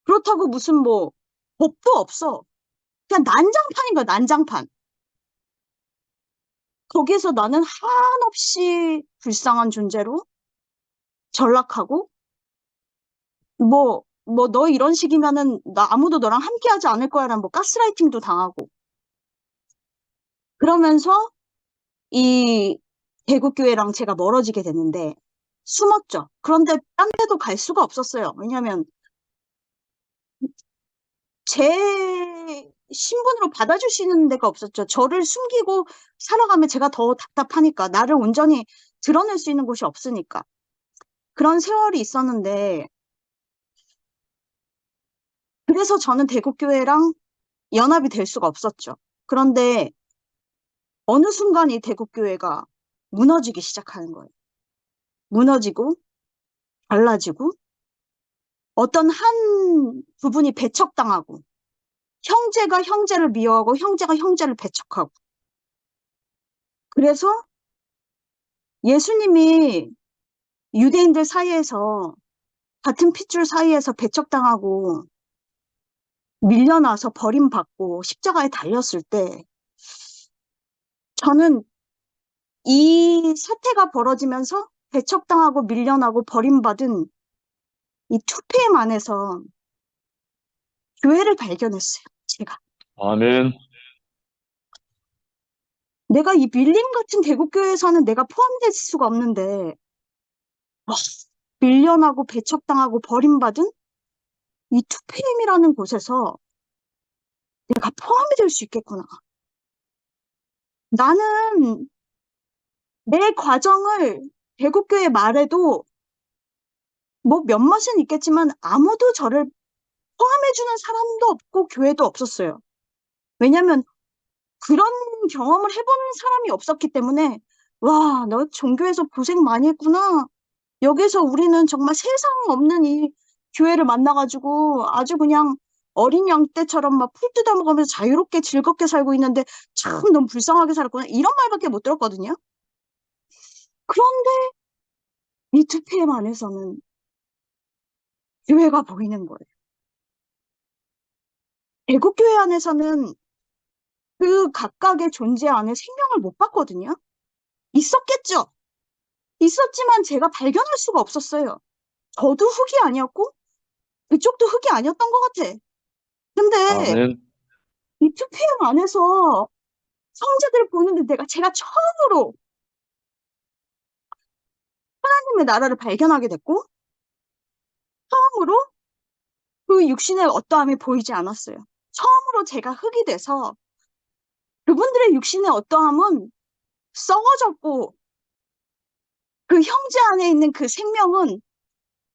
그렇다고 무슨 뭐 법도 없어. 그냥 난장판인 거야, 난장판. 거기에서 나는 한없이 불쌍한 존재로 전락하고 너 이런 식이면은 나 아무도 너랑 함께 하지 않을 거야라는 뭐 가스라이팅도 당하고 그러면서 이 대구교회랑 제가 멀어지게 됐는데 숨었죠. 그런데 딴 데도 갈 수가 없었어요. 왜냐면 제 신분으로 받아줄 수 있는 데가 없었죠. 저를 숨기고 살아가면 제가 더 답답하니까 나를 온전히 드러낼 수 있는 곳이 없으니까 그런 세월이 있었는데 그래서 저는 대구교회랑 연합이 될 수가 없었죠. 그런데 어느 순간 이 대구교회가 무너지기 시작하는 거예요. 무너지고 갈라지고 어떤 한 부분이 배척당하고 형제가 형제를 미워하고 형제가 형제를 배척하고 그래서 예수님이 유대인들 사이에서 같은 핏줄 사이에서 배척당하고 밀려나서 버림받고 십자가에 달렸을 때 저는 이 사태가 벌어지면서 배척당하고 밀려나고 버림받은 이 2PM 안에서 교회를 발견했어요. 제가. 아멘. 내가 이 밀림 같은 대구교회에서는 내가 포함될 수가 없는데 밀려나고 배척당하고 버림받은 이 2PM이라는 곳에서 내가 포함이 될 수 있겠구나. 나는 내 과정을 대구교회 말해도 뭐 몇몇은 있겠지만 아무도 저를 포함해주는 사람도 없고 교회도 없었어요. 왜냐면 그런 경험을 해보는 사람이 없었기 때문에 와, 너 종교에서 고생 많이 했구나. 여기서 우리는 정말 세상 없는 이 교회를 만나가지고 아주 그냥 어린 양 때처럼 막 풀 뜯어먹으면서 자유롭게 즐겁게 살고 있는데 참 너무 불쌍하게 살았구나. 이런 말밖에 못 들었거든요. 그런데 이 2PM 안에서는 교회가 보이는 거예요. 대구교회 안에서는 그 각각의 존재 안에 생명을 못 봤거든요. 있었겠죠. 있었지만 제가 발견할 수가 없었어요. 저도 흙이 아니었고 그쪽도 흙이 아니었던 것 같아. 근데 아멘. 이 2PM 안에서 성자들을 보는데 제가 처음으로 하나님의 나라를 발견하게 됐고 처음으로 그 육신의 어떠함이 보이지 않았어요. 처음으로 제가 흙이 돼서 그분들의 육신의 어떠함은 썩어졌고 그 형제 안에 있는 그 생명은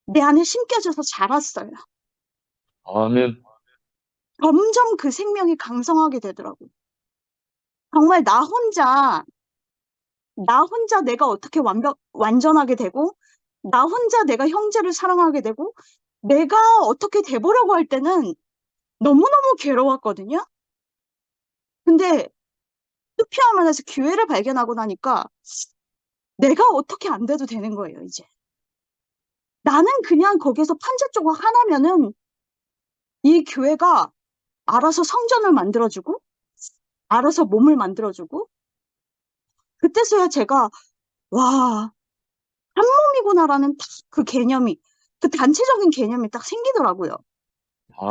내 안에 심겨져서 자랐어요. 아멘. 점점 그 생명이 강성하게 되더라고요. 정말 나 혼자 내가 어떻게 완전하게 되고, 나 혼자 내가 형제를 사랑하게 되고, 내가 어떻게 돼보려고 할 때는 너무너무 괴로웠거든요. 근데 수피아만에서 교회를 발견하고 나니까 내가 어떻게 안 돼도 되는 거예요, 이제. 나는 그냥 거기서 판자조각 하나면은 이 교회가 알아서 성전을 만들어주고, 알아서 몸을 만들어주고, 그때서야 제가, 와, 한 몸이구나라는 딱 그 개념이, 그 단체적인 개념이 딱 생기더라고요.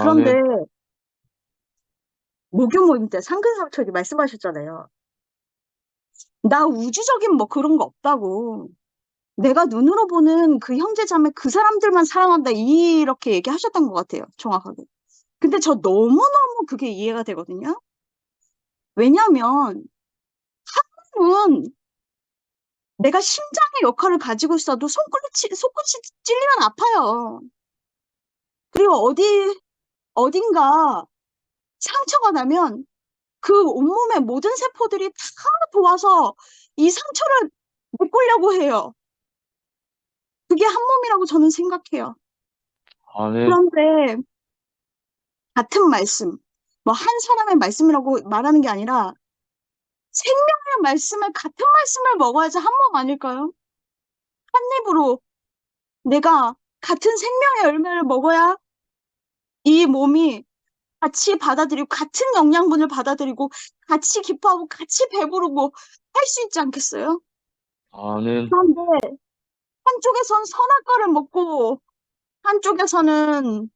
그런데 아멘. 목요 모임 때 상근삼촌이 말씀하셨잖아요. 나 우주적인 뭐 그런 거 없다고. 내가 눈으로 보는 그 형제자매 그 사람들만 사랑한다. 이렇게 얘기하셨던 것 같아요. 정확하게. 근데 저 너무너무 그게 이해가 되거든요. 왜냐면 하나님은 내가 심장의 역할을 가지고 있어도 손끝이 찔리면 아파요. 그리고 어딘가 상처가 나면 그 온몸의 모든 세포들이 다 도와서 이 상처를 메꾸려고 해요. 그게 한 몸이라고 저는 생각해요. 아멘. 그런데 같은 말씀, 뭐 한 사람의 말씀이라고 말하는 게 아니라 생명의 말씀을 같은 말씀을 먹어야지 한 몸 아닐까요? 한 입으로 내가 같은 생명의 열매를 먹어야 이 몸이 같이 받아들이고 같은 영양분을 받아들이고 같이 기뻐하고 같이 배부르고 할 수 있지 않겠어요? 아멘. 그런데 한쪽에선 선악과를 먹고 한쪽에서는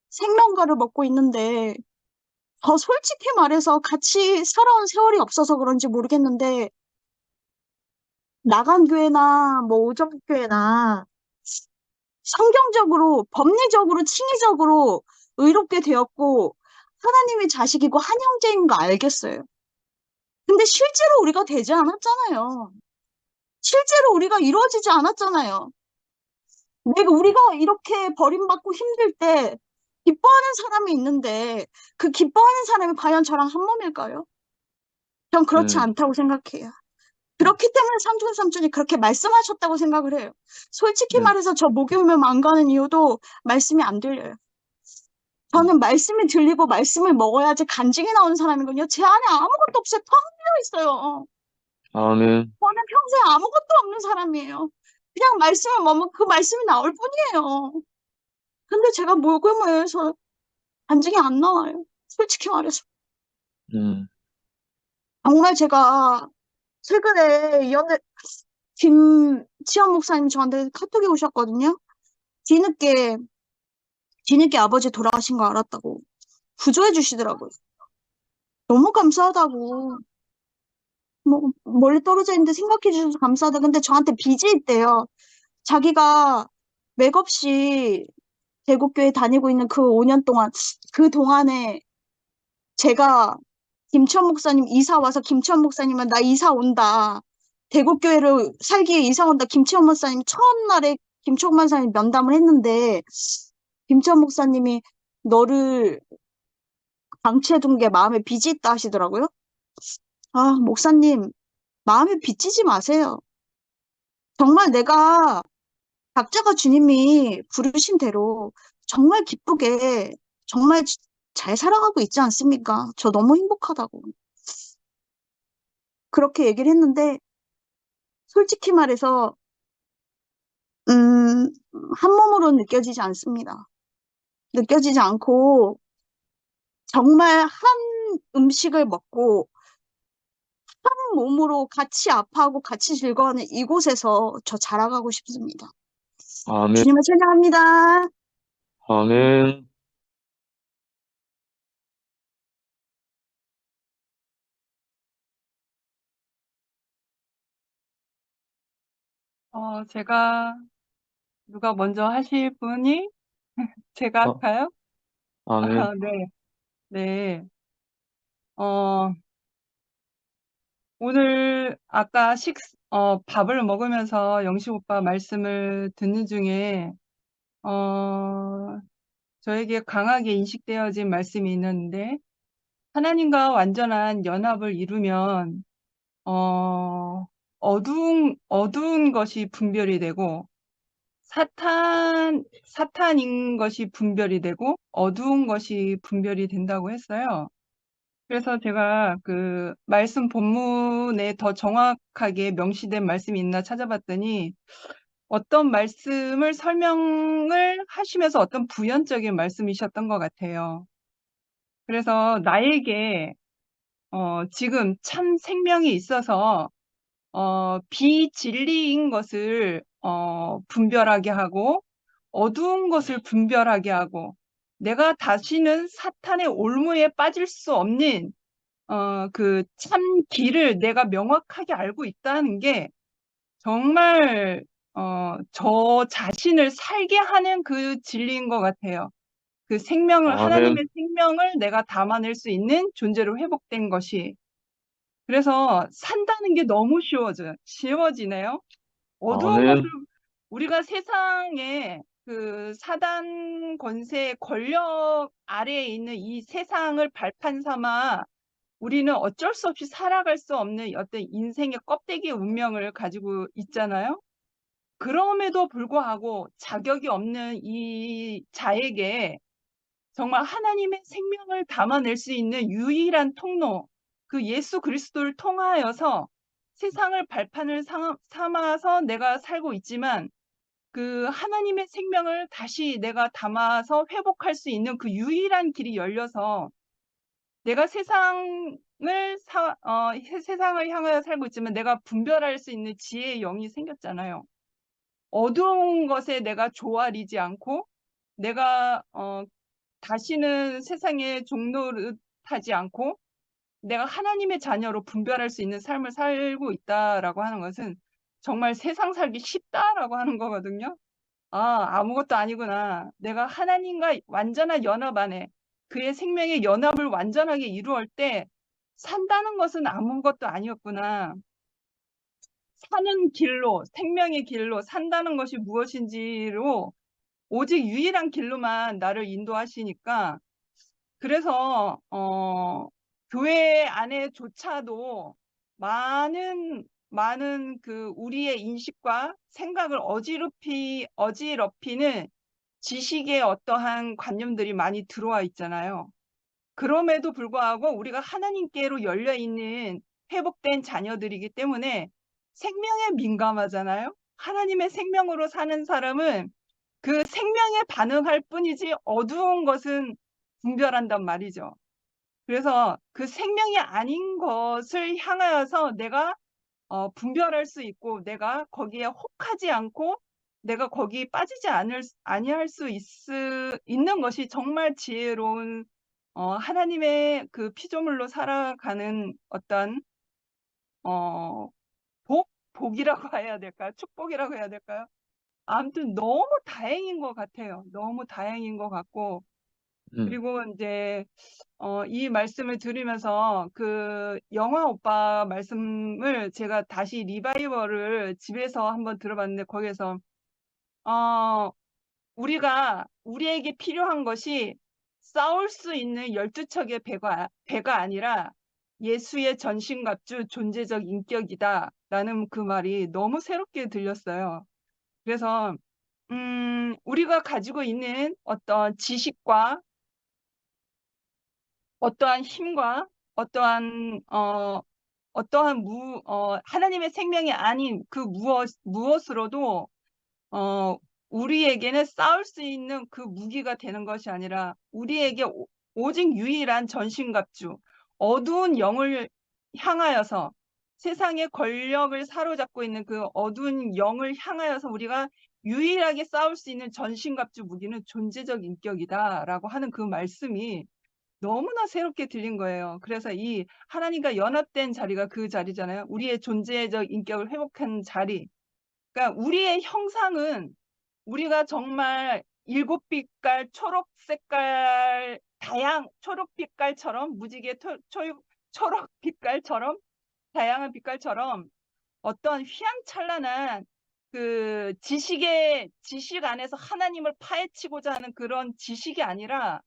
생명과를 먹고 있는데 더 솔직히 말해서 같이 살아온 세월이 없어서 그런지 모르겠는데 나간교회나 뭐 오정교회나 성경적으로 법리적으로 칭의적으로 의롭게 되었고 하나님의 자식이고 한 형제인 거 알겠어요. 근데 실제로 우리가 되지 않았잖아요. 실제로 우리가 이루어지지 않았잖아요. 우리가 이렇게 버림받고 힘들 때 기뻐하는 사람이 있는데 그 기뻐하는 사람이 과연 저랑 한 몸일까요? 전 그렇지 음. 않다고 생각해요. 그렇기 때문에 삼촌 삼촌이 그렇게 말씀하셨다고 생각을 해요. 솔직히 음. 말해서 저 목요일만 안 가는 이유도 말씀이 안 들려요. 저는 말씀이 들리고 말씀을 먹어야지 간증이 나오는 사람이거든요. 제 안에 아무것도 없어요. 텅 비어 있어요. 아멘. 저는 평소에 아무것도 없는 사람이에요. 그냥 말씀을 먹으면 그 말씀이 나올 뿐이에요. 근데 제가 목요일에서 간증이 안 나와요. 솔직히 말해서. 음. 정말 제가 최근에 김치현 목사님 저한테 카톡이 오셨거든요. 뒤늦게 아버지 돌아가신 거 알았다고 구조해 주시더라고요. 너무 감사하다고. 뭐 멀리 떨어져 있는데 생각해 주셔서 감사하다. 근데 저한테 빚이 있대요. 자기가 맥없이 대국교회 다니고 있는 그 5년 동안 그 동안에 제가 김천 목사님 이사 와서 김천 목사님은 나 이사 온다. 대국교회를 살기 위해 이사 온다. 김천 목사님 첫날에 김천 목사님 면담을 했는데 김천 목사님이 너를 방치해둔 게 마음에 빚이 있다 하시더라고요. 아, 목사님, 마음에 빚지지 마세요. 정말 내가 각자가 주님이 부르신 대로 정말 기쁘게 정말 잘 살아가고 있지 않습니까? 저 너무 행복하다고. 그렇게 얘기를 했는데 솔직히 말해서 음, 한 몸으로 느껴지지 않습니다. 느껴지지 않고 정말 한 음식을 먹고 한 몸으로 같이 아파하고 같이 즐거워하는 이곳에서 저 자라가고 싶습니다. 아멘. 주님을 찬양합니다. 아멘. 제가 누가 먼저 하실 분이 제가 어, 할까요? 아멘. 네, 네. 어, 오늘 아까 밥을 먹으면서 영식 오빠 말씀을 듣는 중에, 저에게 강하게 인식되어진 말씀이 있는데, 하나님과 완전한 연합을 이루면, 어두운 것이 분별이 되고, 사탄인 것이 분별이 되고, 어두운 것이 분별이 된다고 했어요. 그래서 제가 그 말씀 본문에 더 정확하게 명시된 말씀이 있나 찾아봤더니, 어떤 말씀을 설명을 하시면서 어떤 부연적인 말씀이셨던 것 같아요. 그래서 나에게 지금 참 생명이 있어서 비진리인 것을 분별하게 하고 어두운 것을 분별하게 하고 내가 다시는 사탄의 올무에 빠질 수 없는 그 참 길을 내가 명확하게 알고 있다는 게 정말 저 자신을 살게 하는 그 진리인 것 같아요. 그 생명을, 아멘. 하나님의 생명을 내가 담아낼 수 있는 존재로 회복된 것이. 그래서 산다는 게 너무 쉬워지네요. 어두운 아멘. 것을 우리가 세상에 그 사단 권세의 권력 아래에 있는 이 세상을 발판 삼아 우리는 어쩔 수 없이 살아갈 수 없는 어떤 인생의 껍데기의 운명을 가지고 있잖아요. 그럼에도 불구하고 자격이 없는 이 자에게 정말 하나님의 생명을 담아낼 수 있는 유일한 통로, 그 예수 그리스도를 통하여서 세상을 발판을 삼아서 내가 살고 있지만 그 하나님의 생명을 다시 내가 담아서 회복할 수 있는 그 유일한 길이 열려서 내가 세상을 향하여 살고 있지만 내가 분별할 수 있는 지혜의 영이 생겼잖아요. 어두운 것에 내가 조아리지 않고 내가 다시는 세상의 종노릇하지 않고 내가 하나님의 자녀로 분별할 수 있는 삶을 살고 있다라고 하는 것은 정말 세상 살기 쉽다라고 하는 거거든요. 아무것도 아니구나. 내가 하나님과 완전한 연합 안에 그의 생명의 연합을 완전하게 이루을 때 산다는 것은 아무것도 아니었구나. 사는 길로, 생명의 길로 산다는 것이 무엇인지로 오직 유일한 길로만 나를 인도하시니까 그래서 교회 안에조차도 많은 그 우리의 인식과 생각을 어지럽히는 지식의 어떠한 관념들이 많이 들어와 있잖아요. 그럼에도 불구하고 우리가 하나님께로 열려 있는 회복된 자녀들이기 때문에 생명에 민감하잖아요. 하나님의 생명으로 사는 사람은 그 생명에 반응할 뿐이지 어두운 것은 분별한단 말이죠. 그래서 그 생명이 아닌 것을 향하여서 내가 분별할 수 있고 내가 거기에 혹하지 않고 내가 거기에 빠지지 아니할 수 있는 것이 정말 지혜로운 하나님의 그 피조물로 살아가는 어떤 복이라고 해야 될까요? 축복이라고 해야 될까요? 아무튼 너무 다행인 것 같아요. 너무 다행인 것 같고 그리고 이제 이 말씀을 들으면서 그 영화 오빠 말씀을 제가 다시 리바이벌을 집에서 한번 들어봤는데 거기에서 우리에게 필요한 것이 싸울 수 있는 12척의 배가 아니라 예수의 전신갑주 존재적 인격이다 라는 그 말이 너무 새롭게 들렸어요. 그래서 우리가 가지고 있는 어떤 지식과 어떠한 힘과 어떠한 하나님의 생명이 아닌 그 무엇으로도 우리에게는 싸울 수 있는 그 무기가 되는 것이 아니라 우리에게 오직 유일한 전신갑주, 어두운 영을 향하여서 세상의 권력을 사로잡고 있는 그 어두운 영을 향하여서 우리가 유일하게 싸울 수 있는 전신갑주 무기는 존재적 인격이다라고 하는 그 말씀이 너무나 새롭게 들린 거예요. 그래서 이 하나님과 연합된 자리가 그 자리잖아요. 우리의 존재적 인격을 회복한 자리. 그러니까 우리의 형상은 우리가 정말 일곱 빛깔, 초록 색깔, 초록 빛깔처럼 무지개 초록 빛깔처럼 다양한 빛깔처럼 어떤 휘황찬란한 그 지식 안에서 하나님을 파헤치고자 하는 그런 지식이 아니라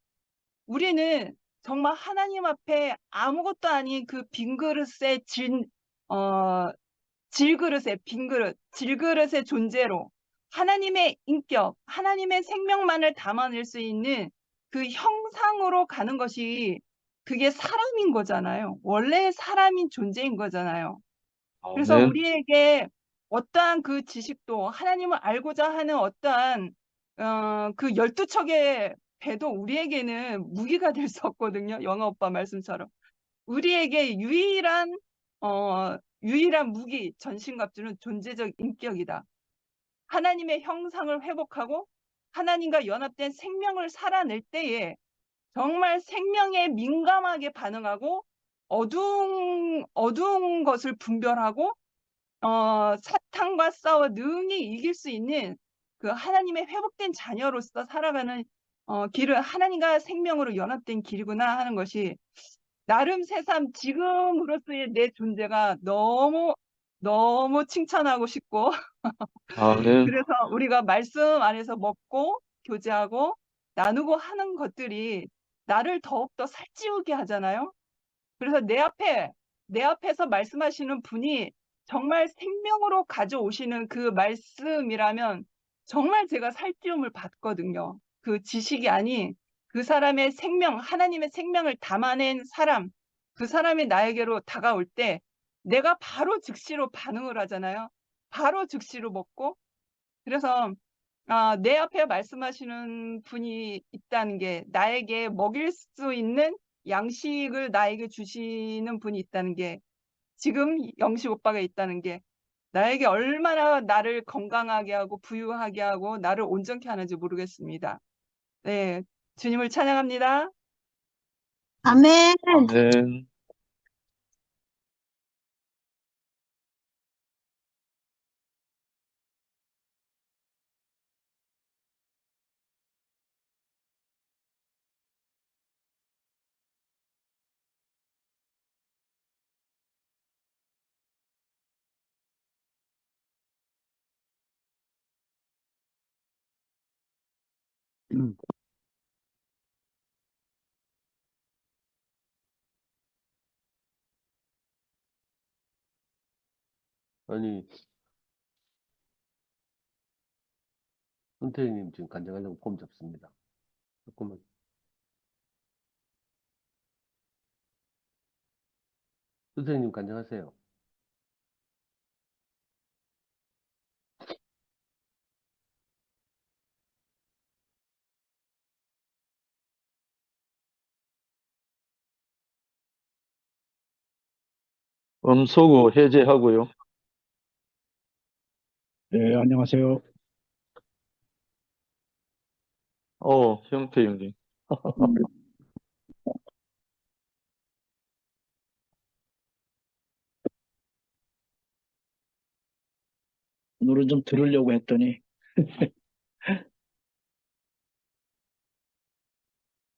우리는 정말 하나님 앞에 아무것도 아닌 그 빈 그릇에 질그릇에 빈 그릇, 질그릇의 존재로 하나님의 인격, 하나님의 생명만을 담아낼 수 있는 그 형상으로 가는 것이 그게 사람인 거잖아요. 원래 사람인 존재인 거잖아요. 그래서 아멘. 우리에게 어떠한 그 지식도 하나님을 알고자 하는 어떠한 그 12척의 배도 우리에게는 무기가 될 수 없거든요. 영아 오빠 말씀처럼. 우리에게 유일한 무기, 전신갑주는 존재적 인격이다. 하나님의 형상을 회복하고 하나님과 연합된 생명을 살아낼 때에 정말 생명에 민감하게 반응하고 어두운 것을 분별하고 사탄과 싸워 능히 이길 수 있는 그 하나님의 회복된 자녀로서 살아가는 길은 하나님과 생명으로 연합된 길이구나 하는 것이 나름 새삼 지금으로서의 내 존재가 너무 칭찬하고 싶고 아멘. 그래서 우리가 말씀 안에서 먹고 교제하고 나누고 하는 것들이 나를 더욱더 살찌우게 하잖아요. 그래서 내 앞에서 말씀하시는 분이 정말 생명으로 가져오시는 그 말씀이라면 정말 제가 살찌움을 받거든요. 그 지식이 아닌 그 사람의 생명, 하나님의 생명을 담아낸 사람, 그 사람이 나에게로 다가올 때 내가 바로 즉시로 반응을 하잖아요. 바로 즉시로 먹고. 그래서 내 앞에 말씀하시는 분이 있다는 게 나에게 먹일 수 있는 양식을 나에게 주시는 분이 있다는 게 지금 영식 오빠가 있다는 게 나에게 얼마나 나를 건강하게 하고 부유하게 하고 나를 온전케 하는지 모르겠습니다. 네, 주님을 찬양합니다. 아멘. 아멘. 아니, 선생님 지금 간증하려고 폼 잡습니다. 조금만. 선생님 간증하세요. 음소거 해제하고요. 네, 안녕하세요. 형태 형님. 음, 오늘은 좀 들으려고 했더니,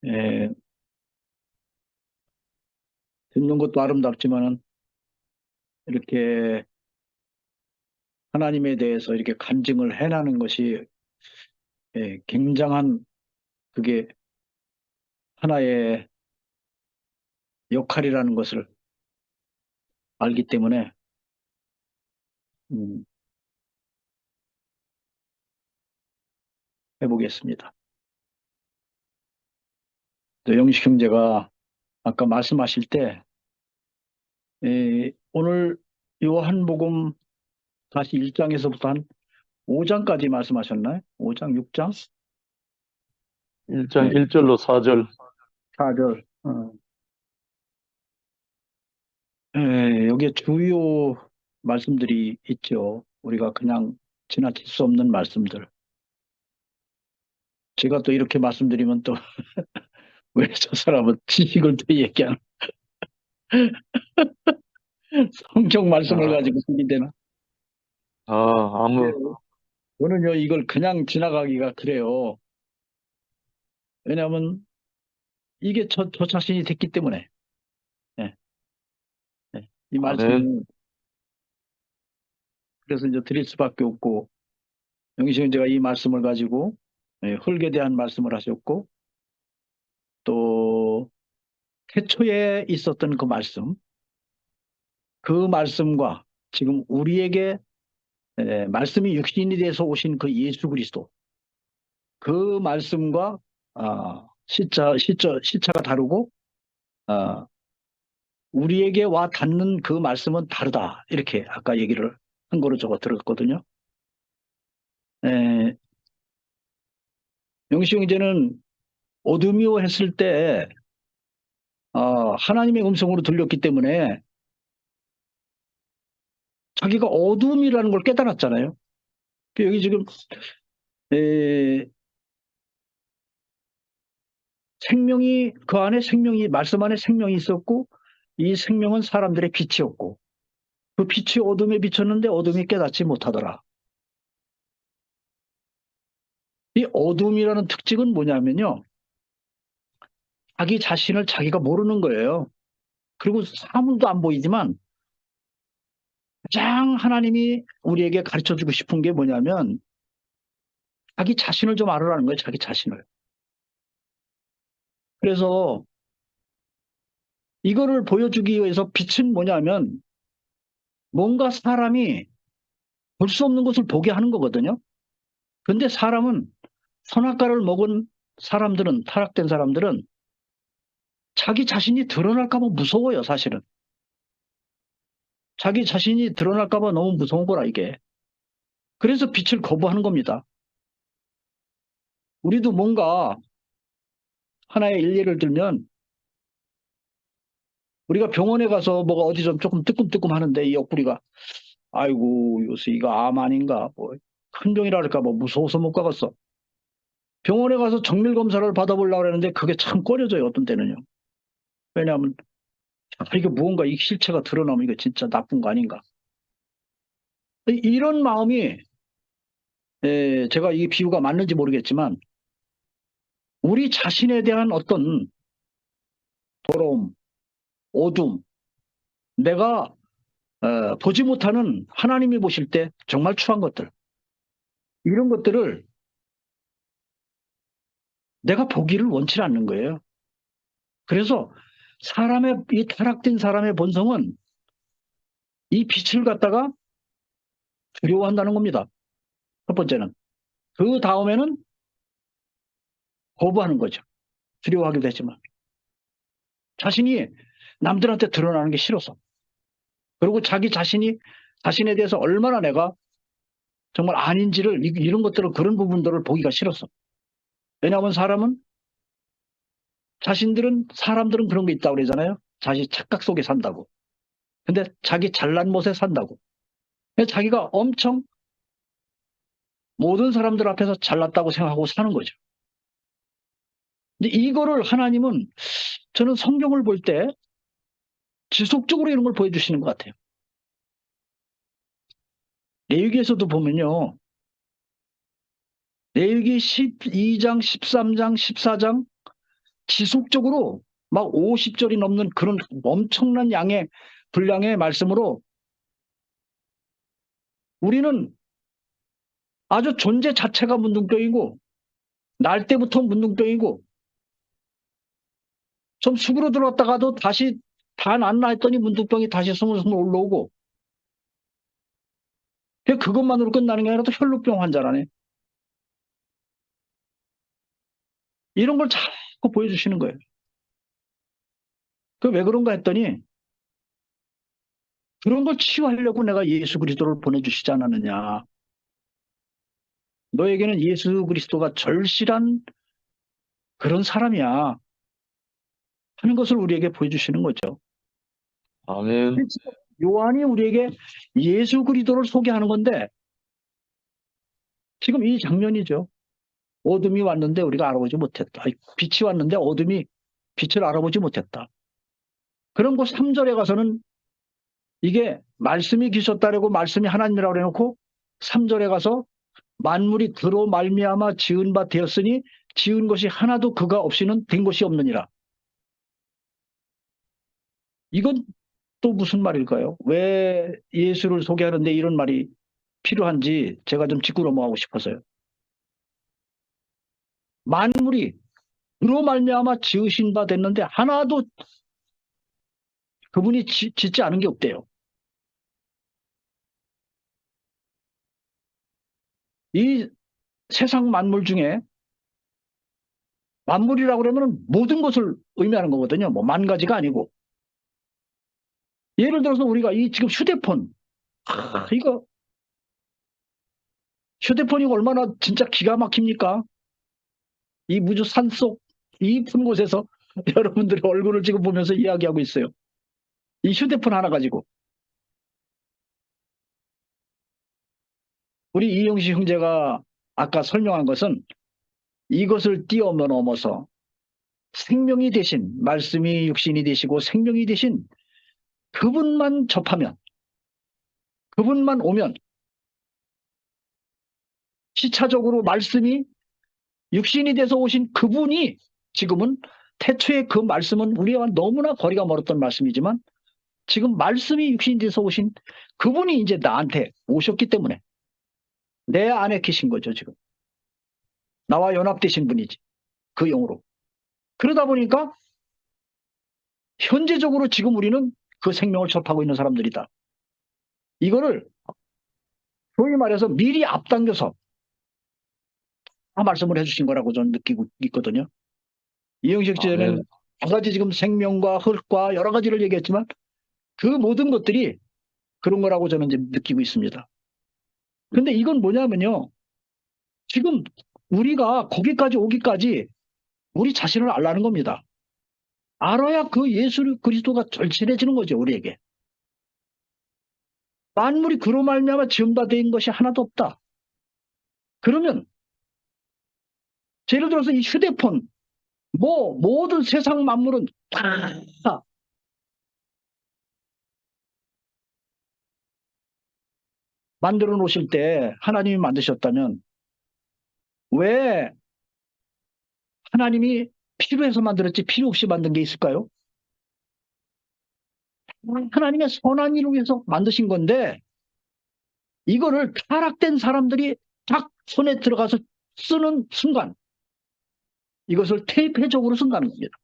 예, 듣는 것도 아름답지만은, 이렇게 하나님에 대해서 이렇게 간증을 해나는 것이, 굉장한, 그게 하나의 역할이라는 것을 알기 때문에, 음, 해보겠습니다. 또 영식 형제가 아까 말씀하실 때, 오늘 요한복음 다시 1장에서부터 한 5장까지 말씀하셨나요? 5장, 6장? 1장 네, 1절로 4절. 4절. 여기에 주요 말씀들이 있죠. 우리가 그냥 지나칠 수 없는 말씀들. 제가 또 이렇게 말씀드리면 또 왜 저 사람은 지식을 또 얘기하는 성경 말씀을 아, 가지고 쓰게 되나? 저는요, 이걸 그냥 지나가기가 그래요. 왜냐하면 이게 저 자신이 됐기 때문에. 예, 예. 이 아멘. 말씀이 그래서 이제 드릴 수밖에 없고, 영신 형제가 이 말씀을 가지고 흙에 대한 말씀을 하셨고, 또 태초에 있었던 그 말씀, 그 말씀과 지금 우리에게 말씀이 육신이 돼서 오신 그 예수 그리스도, 그 말씀과 시차가 다르고 우리에게 와 닿는 그 말씀은 다르다. 이렇게 아까 얘기를 한 거로 저거 들었거든요. 영시 형제는 어둠이요 했을 때 하나님의 음성으로 들렸기 때문에 자기가 어둠이라는 걸 깨달았잖아요. 여기 지금 생명이 그 안에 생명이 말씀 안에 생명이 있었고 이 생명은 사람들의 빛이었고 그 빛이 어둠에 비쳤는데 어둠이 깨닫지 못하더라. 이 어둠이라는 특징은 뭐냐면요. 자기 자신을 자기가 모르는 거예요. 그리고 사물도 안 보이지만 가장 하나님이 우리에게 가르쳐주고 싶은 게 뭐냐면 자기 자신을 좀 알으라는 거예요. 자기 자신을. 그래서 이거를 보여주기 위해서 빛은 뭐냐면 뭔가 사람이 볼 수 없는 것을 보게 하는 거거든요. 근데 사람은 선악과를 먹은 사람들은, 타락된 사람들은 자기 자신이 드러날까 봐 무서워요, 사실은. 자기 자신이 드러날까 봐 너무 무서운 거라, 이게. 그래서 빛을 거부하는 겁니다. 우리도 뭔가 하나의 일례를 들면 우리가 병원에 가서 뭐가 어디 좀 조금 뜨끔뜨끔 하는데 이 옆구리가 아이고 요새 이거 암 아닌가 뭐 큰 병이라 할까 봐 무서워서 못 가겠어. 병원에 가서 정밀 검사를 받아보려고 하는데 그게 참 꺼려져요, 어떤 때는요. 왜냐하면 이게 무언가 이 실체가 드러나면 이거 진짜 나쁜 거 아닌가. 이런 마음이 제가 이 비유가 맞는지 모르겠지만 우리 자신에 대한 어떤 더러움, 어둠, 내가 보지 못하는 하나님이 보실 때 정말 추한 것들, 이런 것들을 내가 보기를 원치 않는 거예요. 그래서 이 타락된 사람의 본성은 이 빛을 갖다가 두려워한다는 겁니다. 첫 번째는. 그 다음에는 거부하는 거죠. 두려워하기도 했지만. 자신이 남들한테 드러나는 게 싫어서. 그리고 자기 자신에 대해서 얼마나 내가 정말 아닌지를, 이런 것들을, 그런 부분들을 보기가 싫었어. 왜냐하면 사람들은 그런 게 있다고 그러잖아요. 자기 착각 속에 산다고. 근데 자기 잘난 못에 산다고. 자기가 엄청 모든 사람들 앞에서 잘났다고 생각하고 사는 거죠. 근데 이거를 하나님은 저는 성경을 볼 때 지속적으로 이런 걸 보여주시는 것 같아요. 레위기에서도 보면요. 레위기 12장, 13장, 14장 지속적으로 막 50절이 넘는 그런 엄청난 양의 분량의 말씀으로 우리는 아주 존재 자체가 문둥병이고 날 때부터 문둥병이고 좀 수그러 들었다가도 다시 다 낫나 했더니 문둥병이 다시 스물스물 올라오고 그것만으로 끝나는 게 아니라 또 혈루병 환자라네. 이런 걸 자꾸 보여주시는 거예요. 왜 그런가 했더니 그런 걸 치유하려고 내가 예수 그리스도를 보내주시지 않았느냐. 너에게는 예수 그리스도가 절실한 그런 사람이야 하는 것을 우리에게 보여주시는 거죠. 아멘. 요한이 우리에게 예수 그리스도를 소개하는 건데 지금 이 장면이죠. 어둠이 왔는데 우리가 알아보지 못했다. 빛이 왔는데 어둠이 빛을 알아보지 못했다. 그럼 그 3절에 가서는 이게 말씀이 계셨다라고 말씀이 하나님이라고 해놓고 3절에 가서 만물이 그로 말미암아 지은 바 되었으니 지은 것이 하나도 그가 없이는 된 것이 없느니라. 이건 또 무슨 말일까요? 왜 예수를 소개하는데 이런 말이 필요한지 제가 좀 짚고 넘어가고 싶어서요. 만물이 그로 말미암아 지으신 바 됐는데 하나도 그분이 짓지 않은 게 없대요. 이 세상 만물 중에 만물이라고 그러면 모든 것을 의미하는 거거든요. 뭐 만 가지가 아니고. 예를 들어서 우리가 이 지금 휴대폰, 이거 휴대폰이 얼마나 진짜 기가 막힙니까? 이 무주 산속 깊은 곳에서 여러분들의 얼굴을 지금 보면서 이야기하고 있어요. 이 휴대폰 하나 가지고. 우리 이영식 형제가 아까 설명한 것은 이것을 뛰어넘어서 생명이 되신, 말씀이 육신이 되시고 생명이 되신 그분만 접하면, 그분만 오면 시차적으로 말씀이 육신이 돼서 오신 그분이 지금은 태초에 그 말씀은 우리와 너무나 거리가 멀었던 말씀이지만 지금 말씀이 육신이 돼서 오신 그분이 이제 나한테 오셨기 때문에 내 안에 계신 거죠, 지금. 나와 연합되신 분이지. 그 영으로. 그러다 보니까 현재적으로 지금 우리는 그 생명을 접하고 있는 사람들이다. 이거를 소위 말해서 미리 앞당겨서 다 말씀을 해주신 거라고 저는 느끼고 있거든요. 이영식 씨는 아멘. 여러 가지 지금 생명과 흙과 여러 가지를 얘기했지만 그 모든 것들이 그런 거라고 저는 이제 느끼고 있습니다. 근데 이건 뭐냐면요. 지금 우리가 거기까지 오기까지 우리 자신을 알라는 겁니다. 알아야 그 예수 그리스도가 절실해지는 거죠, 우리에게. 만물이 그로 말미암아 지은 바 된 것이 하나도 없다. 그러면 예를 들어서 이 휴대폰, 뭐 모든 세상 만물은 다 만들어 놓으실 때 하나님이 만드셨다면 왜 하나님이 필요해서 만들었지 필요 없이 만든 게 있을까요? 하나님의 선한 일을 위해서 만드신 건데 이거를 타락된 사람들이 딱 손에 들어가서 쓰는 순간 이것을 퇴폐적으로 쓴다는 겁니다.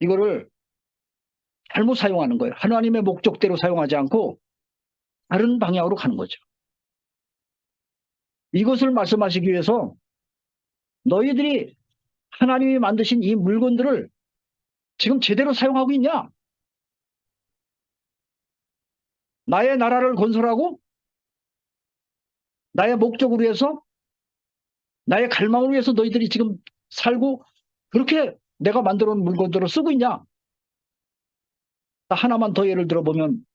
이거를 잘못 사용하는 거예요. 하나님의 목적대로 사용하지 않고 다른 방향으로 가는 거죠. 이것을 말씀하시기 위해서 너희들이 하나님이 만드신 이 물건들을 지금 제대로 사용하고 있냐? 나의 나라를 건설하고 나의 목적을 위해서 나의 갈망을 위해서 너희들이 지금 살고 그렇게 내가 만들어 놓은 물건들을 쓰고 있냐? 하나만 더 예를 들어보면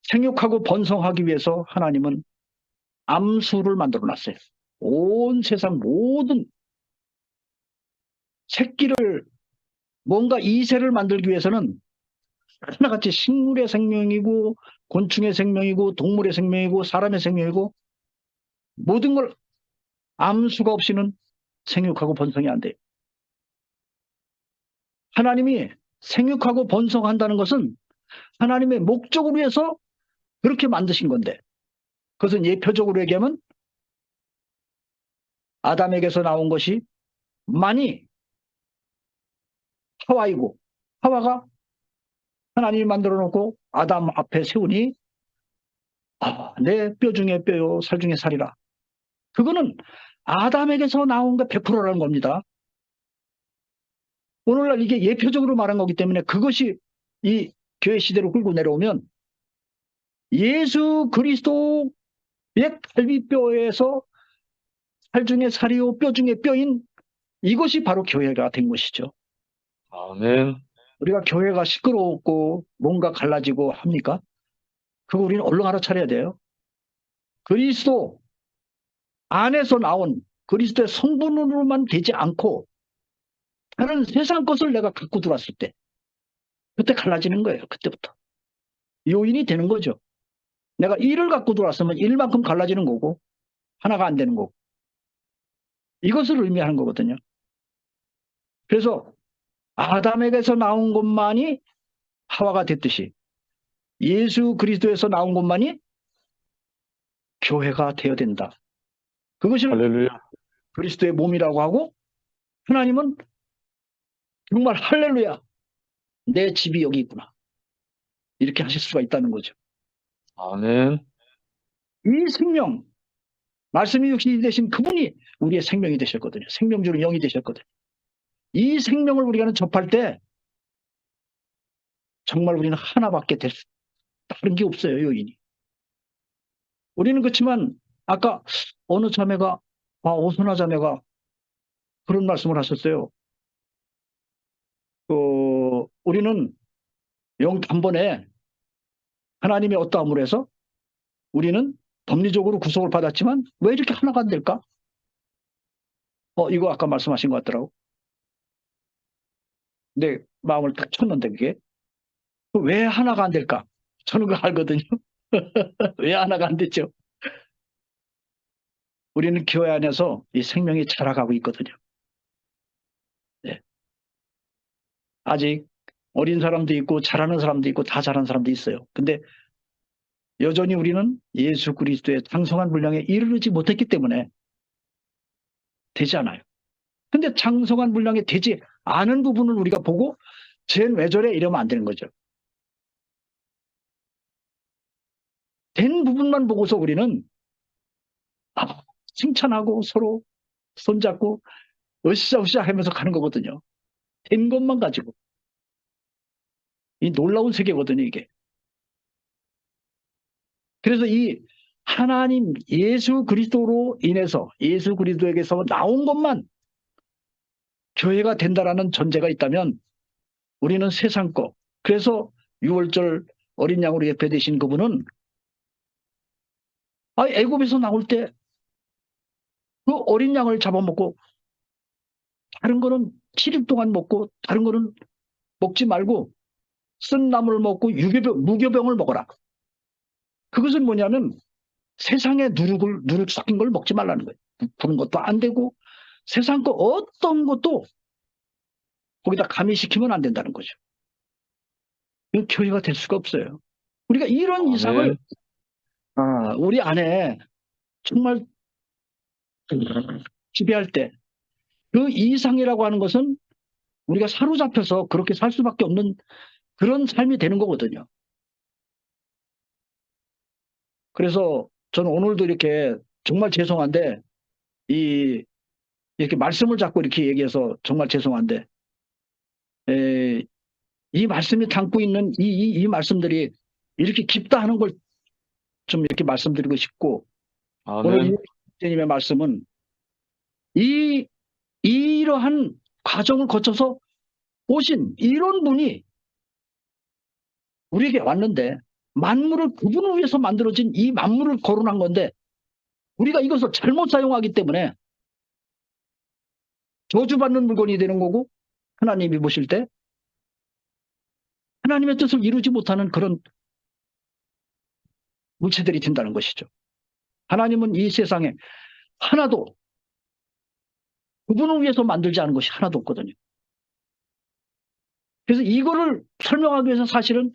생육하고 번성하기 위해서 하나님은 암수를 만들어 놨어요. 온 세상 모든 새끼를 뭔가 이세를 만들기 위해서는 하나같이 식물의 생명이고 곤충의 생명이고 동물의 생명이고 사람의 생명이고 모든 걸 암수가 없이는 생육하고 번성이 안 돼요. 하나님이 생육하고 번성한다는 것은 하나님의 목적을 위해서 그렇게 만드신 건데 그것은 예표적으로 얘기하면 아담에게서 나온 것이 많이 하와이고 하와가 하나님이 만들어 놓고 아담 앞에 세우니 내 뼈 중에 뼈요 살 중에 살이라. 그거는 아담에게서 나온 게 100%라는 겁니다. 오늘날 이게 예표적으로 말한 거기 때문에 그것이 이 교회 시대로 끌고 내려오면 예수 그리스도의 갈비뼈에서 살 중에 살이요 뼈 중에 뼈인 이것이 바로 교회가 된 것이죠. 아멘. 우리가 교회가 시끄럽고 뭔가 갈라지고 합니까? 그거 우리는 얼른 알아차려야 돼요. 그리스도 안에서 나온 그리스도의 성분으로만 되지 않고 다른 세상 것을 내가 갖고 들어왔을 때 그때 갈라지는 거예요. 그때부터. 요인이 되는 거죠. 내가 일을 갖고 들어왔으면 일만큼 갈라지는 거고 하나가 안 되는 거고 이것을 의미하는 거거든요. 그래서 아담에게서 나온 것만이 하와가 됐듯이 예수 그리스도에서 나온 것만이 교회가 되어야 된다. 그것을 할렐루야. 그리스도의 몸이라고 하고 하나님은 정말 할렐루야. 내 집이 여기 있구나. 이렇게 하실 수가 있다는 거죠. 아멘. 이 생명, 말씀이 육신이 되신 그분이 우리의 생명이 되셨거든요. 생명 주는 영이 되셨거든요. 이 생명을 우리가 접할 때 정말 우리는 하나밖에 다른 게 없어요, 요인이. 우리는 그렇지만 아까 어느 자매가, 오선아 자매가 그런 말씀을 하셨어요. 우리는 단번에 하나님의 어떠함으로 해서 우리는 법리적으로 구속을 받았지만 왜 이렇게 하나가 안 될까? 이거 아까 말씀하신 것 같더라고. 내 마음을 딱 쳤는데 그게 왜 하나가 안 될까? 저는 그거 알거든요. 왜 하나가 안 됐죠? 우리는 교회 안에서 이 생명이 자라가고 있거든요. 네. 아직 어린 사람도 있고 잘하는 사람도 있고 다 잘하는 사람도 있어요. 근데 여전히 우리는 예수 그리스도의 장성한 분량에 이르지 못했기 때문에 되지 않아요. 근데 장성한 분량에 되지 않은 부분을 우리가 보고 쟤는 왜 저래 이러면 안 되는 거죠. 된 부분만 보고서 우리는 칭찬하고 서로 손잡고 으쌰으쌰 하면서 가는 거거든요. 된 것만 가지고. 이 놀라운 세계거든요, 이게. 그래서 이 하나님 예수 그리스도로 인해서 예수 그리스도에게서 나온 것만 교회가 된다라는 전제가 있다면 우리는 세상 거. 그래서 6월절 어린 양으로 예배되신 그분은 애굽에서 나올 때 그 어린 양을 잡아먹고 다른 거는 7일 동안 먹고 다른 거는 먹지 말고 쓴 나물을 먹고 무교병을 먹어라. 그것은 뭐냐면 세상의 누룩 섞인 걸 먹지 말라는 거예요. 그런 것도 안 되고 세상 거 어떤 것도 거기다 가미시키면 안 된다는 거죠. 이 교회가 될 수가 없어요. 우리가 이런 이상을 우리 안에 정말 지배할 때 그 이상이라고 하는 것은 우리가 사로잡혀서 그렇게 살 수밖에 없는 그런 삶이 되는 거거든요. 그래서 저는 오늘도 이렇게 정말 죄송한데 이렇게 말씀을 자꾸 이렇게 얘기해서 정말 죄송한데 이 말씀이 담고 있는 이 말씀들이 이렇게 깊다 하는 걸 좀 이렇게 말씀드리고 싶고 오늘 이님의 말씀은 이러한 과정을 거쳐서 오신 이런 분이 우리에게 왔는데 만물을 그분을 위해서 만들어진 이 만물을 거론한 건데 우리가 이것을 잘못 사용하기 때문에 저주받는 물건이 되는 거고 하나님이 보실 때 하나님의 뜻을 이루지 못하는 그런 물체들이 된다는 것이죠. 하나님은 이 세상에 하나도 그분을 위해서 만들지 않은 것이 하나도 없거든요. 그래서 이거를 설명하기 위해서 사실은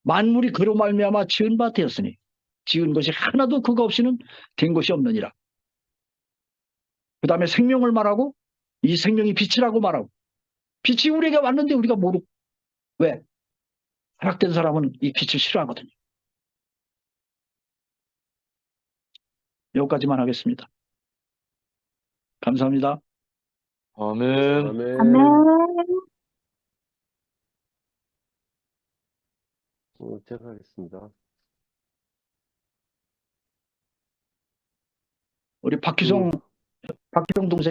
만물이 그로 말미암아 지은 바 되었으니 지은 것이 하나도 그거 없이는 된 것이 없느니라. 그 다음에 생명을 말하고 이 생명이 빛이라고 말하고 빛이 우리에게 왔는데 우리가 모르고 왜? 타락된 사람은 이 빛을 싫어하거든요. 여기까지만 하겠습니다. 감사합니다. 아멘. 아멘. 제가 하겠습니다. 우리 박희성 동생